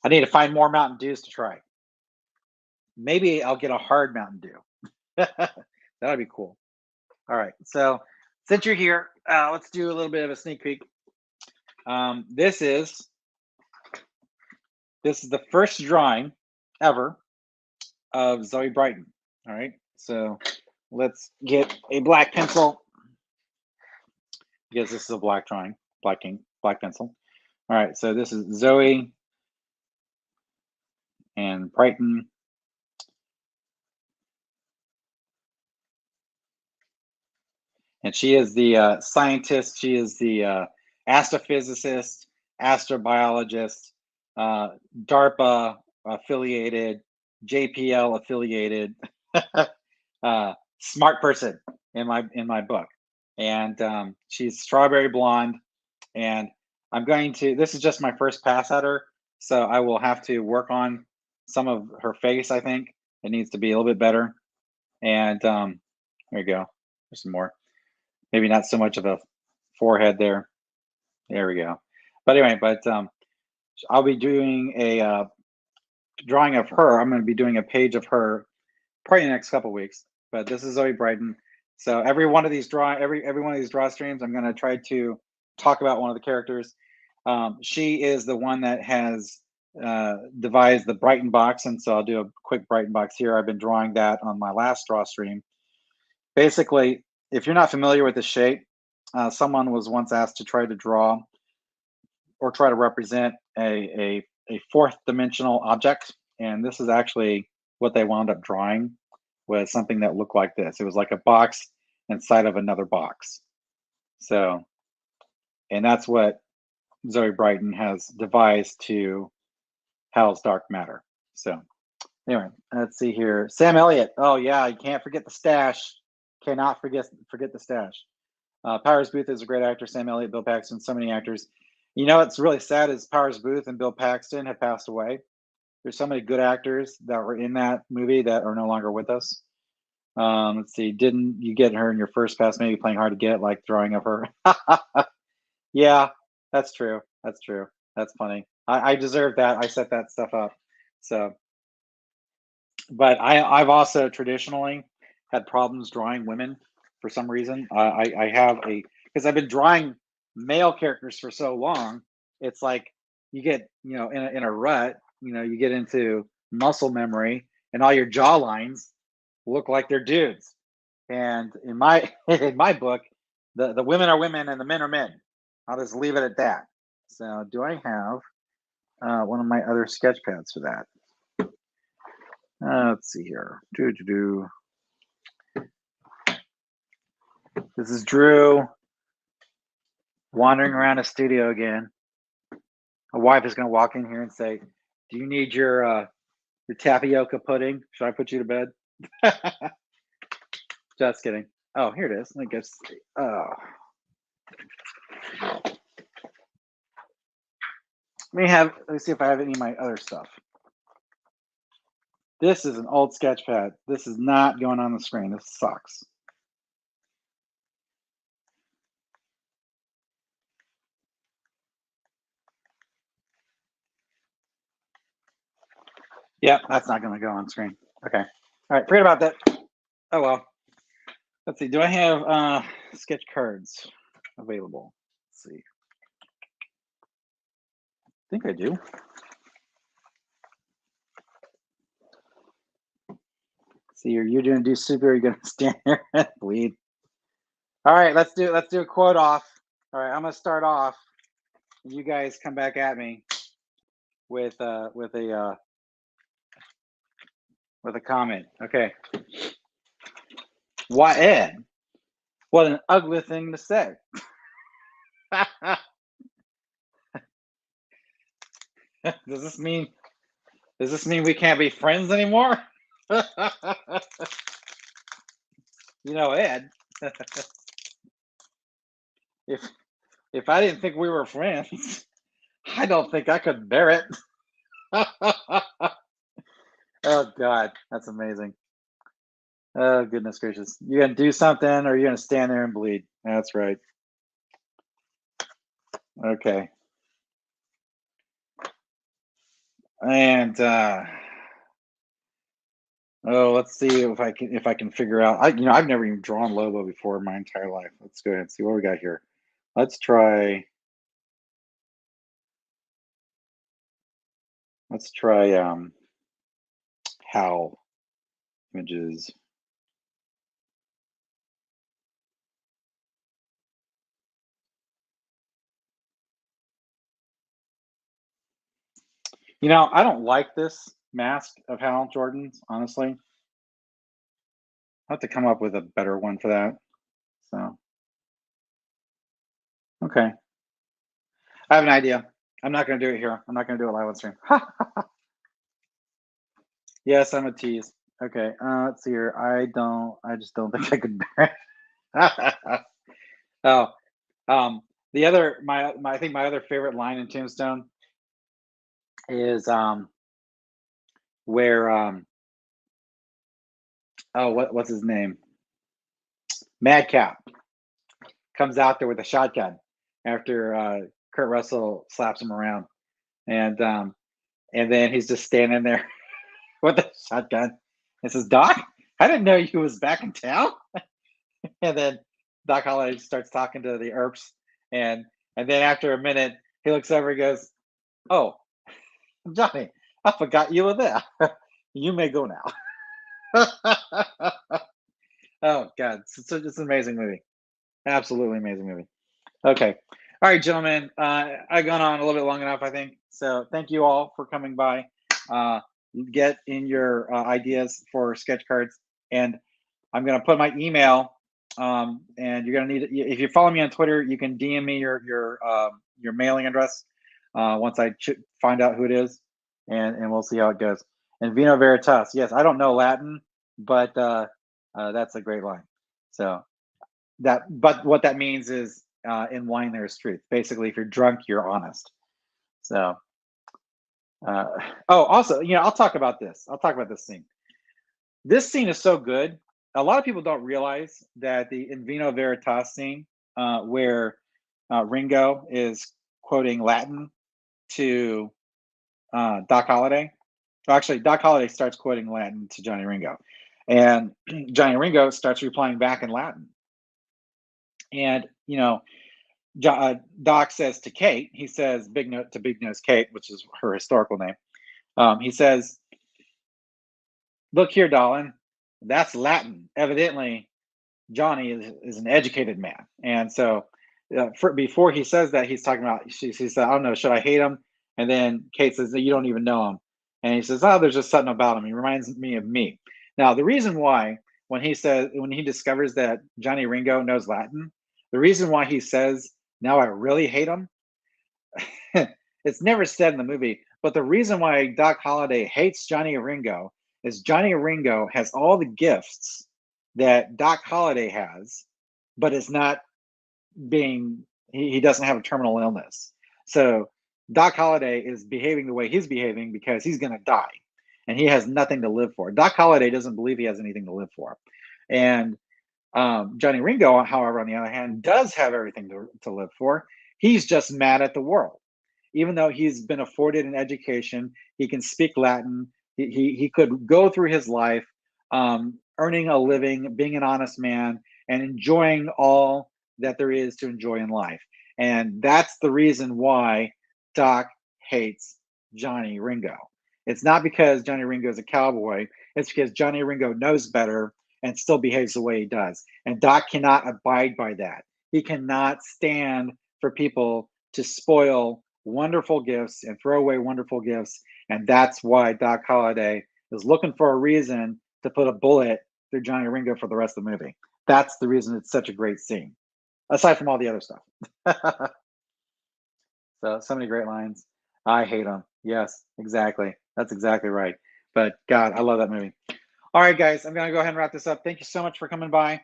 I need to find more Mountain Dews to try. Maybe I'll get a hard Mountain Dew. That'd be cool. All right, so since you're here, let's do a little bit of a sneak peek. This is the first drawing ever of Zoe Brighton. All right, so let's get a black pencil, because this is a black drawing, black ink, black pencil. All right, so this is Zoe and Brighton. And she is the scientist. She is the astrophysicist, astrobiologist, DARPA affiliated, JPL affiliated, smart person in my book. And she's strawberry blonde. And I'm going to. This is just my first pass at her, so I will have to work on some of her face. I think it needs to be a little bit better. And there you go. There's some more. Maybe not so much of a forehead there. There we go. But anyway, I'll be doing a drawing of her. I'm going to be doing a page of her probably in the next couple of weeks. But this is Zoe Brighton. So every one of these draw streams, I'm going to try to talk about one of the characters. She is the one that has devised the Brighton box, and so I'll do a quick Brighton box here. I've been drawing that on my last draw stream. Basically, if you're not familiar with the shape, someone was once asked to try to draw or try to represent a fourth dimensional object, and this is actually what they wound up drawing, was something that looked like this. It was like a box inside of another box. So, and that's what Zoe Brighton has devised to house dark matter. So anyway, let's see here. Sam Elliott. Oh yeah, you can't forget the stash. Cannot forget the stash. Powers Booth is a great actor. Sam Elliott, Bill Paxton, so many actors. You know what's really sad is Powers Booth and Bill Paxton have passed away. There's so many good actors that were in that movie that are no longer with us. Let's see. Didn't you get her in your first pass? Maybe playing hard to get, like throwing of her. Yeah, that's true. That's true. That's funny. I deserve that. I set that stuff up. So, but I've also traditionally had problems drawing women for some reason. I have because I've been drawing male characters for so long. It's like you get in a rut. You get into muscle memory, and all your jaw lines look like they're dudes. And in my in my book, the women are women and the men are men. I'll just leave it at that. So, do I have one of my other sketch pads for that? Let's see here. This is Drew wandering around a studio again. A wife is going to walk in here and say, "Do you need your tapioca pudding? Should I put you to bed?" Just kidding. Oh, here it is. I guess. Oh. Let me see if I have any of my other stuff. This is an old sketch pad. This is not going on the screen. This sucks. Yeah, that's not going to go on screen. Okay. All right. Forget about that. Oh, well. Let's see. Do I have sketch cards available? Let's see. I think I do. See, you're going to do super. You're going to stand there and bleed. All right. Let's do a quote off. All right. I'm going to start off. You guys come back at me with a comment. Okay. Why, Ed? What an ugly thing to say. Does this mean we can't be friends anymore? Ed. if I didn't think we were friends, I don't think I could bear it. Oh God, that's amazing. Oh goodness gracious. You're gonna do something or you're gonna stand there and bleed. That's right. Okay. And let's see if I can figure out. I've never even drawn Lobo before in my entire life. Let's go ahead and see what we got here. Let's try Howl images. I don't like this mask of Hal Jordan's, honestly. I'll have to come up with a better one for that. So, okay. I have an idea. I'm not going to do it here. I'm not going to do it live on stream. Yes, I'm a tease. Okay. Let's see here. I just don't think I could bear it. Oh, I think my other favorite line in Tombstone is where what's his name? Madcap comes out there with a shotgun after Kurt Russell slaps him around, and then he's just standing there with a shotgun and says, "Doc, I didn't know you was back in town." And then Doc Holliday starts talking to the Earps, and then after a minute, he looks over and goes, "Oh, Johnny, I forgot you were there. You may go now." Oh God, it's an amazing movie. Absolutely amazing movie. Okay. All right, gentlemen. I've gone on a little bit long enough, I think. So thank you all for coming by. Get in your ideas for sketch cards, and I'm going to put my email. And you're going to need, if you follow me on Twitter, you can DM me your mailing address once I find out who it is, and we'll see how it goes. And Vino Veritas. Yes, I don't know Latin, but that's a great line. So but what that means is in wine there is truth. Basically, if you're drunk, you're honest. So, oh, also, I'll talk about this. I'll talk about this scene. This scene is so good. A lot of people don't realize that the In Vino Veritas scene, where Ringo is quoting Latin to Doc Holliday. Actually, Doc Holliday starts quoting Latin to Johnny Ringo, and Johnny Ringo starts replying back in Latin. And Doc says to Kate, he says Big Nose Kate, which is her historical name. He says, "Look here, darling, that's Latin. Evidently, Johnny is an educated man." And so, before he says that, he's talking about. She said, "I don't know, should I hate him?" And then Kate says, "You don't even know him." And he says, "Oh, there's just something about him. He reminds me of me." Now, the reason why, when he discovers that Johnny Ringo knows Latin, the reason why he says, "Now I really hate him," it's never said in the movie, but the reason why Doc Holliday hates Johnny Ringo is Johnny Ringo has all the gifts that Doc Holliday has, but it's not he doesn't have a terminal illness. So Doc Holliday is behaving the way he's behaving because he's going to die and he has nothing to live for. Doc Holliday doesn't believe he has anything to live for. And Johnny Ringo, however, on the other hand, does have everything to live for. He's just mad at the world. Even though he's been afforded an education, he can speak Latin, he could go through his life earning a living, being an honest man, and enjoying all that there is to enjoy in life. And that's the reason why Doc hates Johnny Ringo. It's not because Johnny Ringo is a cowboy. It's because Johnny Ringo knows better and still behaves the way he does. And Doc cannot abide by that. He cannot stand for people to spoil wonderful gifts and throw away wonderful gifts. And that's why Doc Holliday is looking for a reason to put a bullet through Johnny Ringo for the rest of the movie. That's the reason it's such a great scene, aside from all the other stuff. So many great lines. I hate them. Yes, exactly. That's exactly right. But God, I love that movie. All right, guys, I'm going to go ahead and wrap this up. Thank you so much for coming by.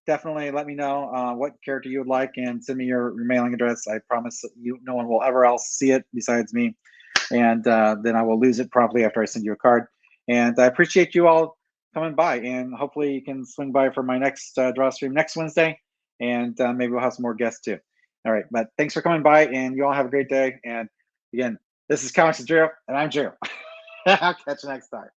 Definitely let me know what character you would like and send me your mailing address. I promise no one will ever else see it besides me. And then I will lose it promptly after I send you a card. And I appreciate you all coming by. And hopefully you can swing by for my next draw stream next Wednesday. And maybe we'll have some more guests too. All right, but thanks for coming by, and you all have a great day. And again, this is Comics with Drew, and I'm Drew. I'll catch you next time.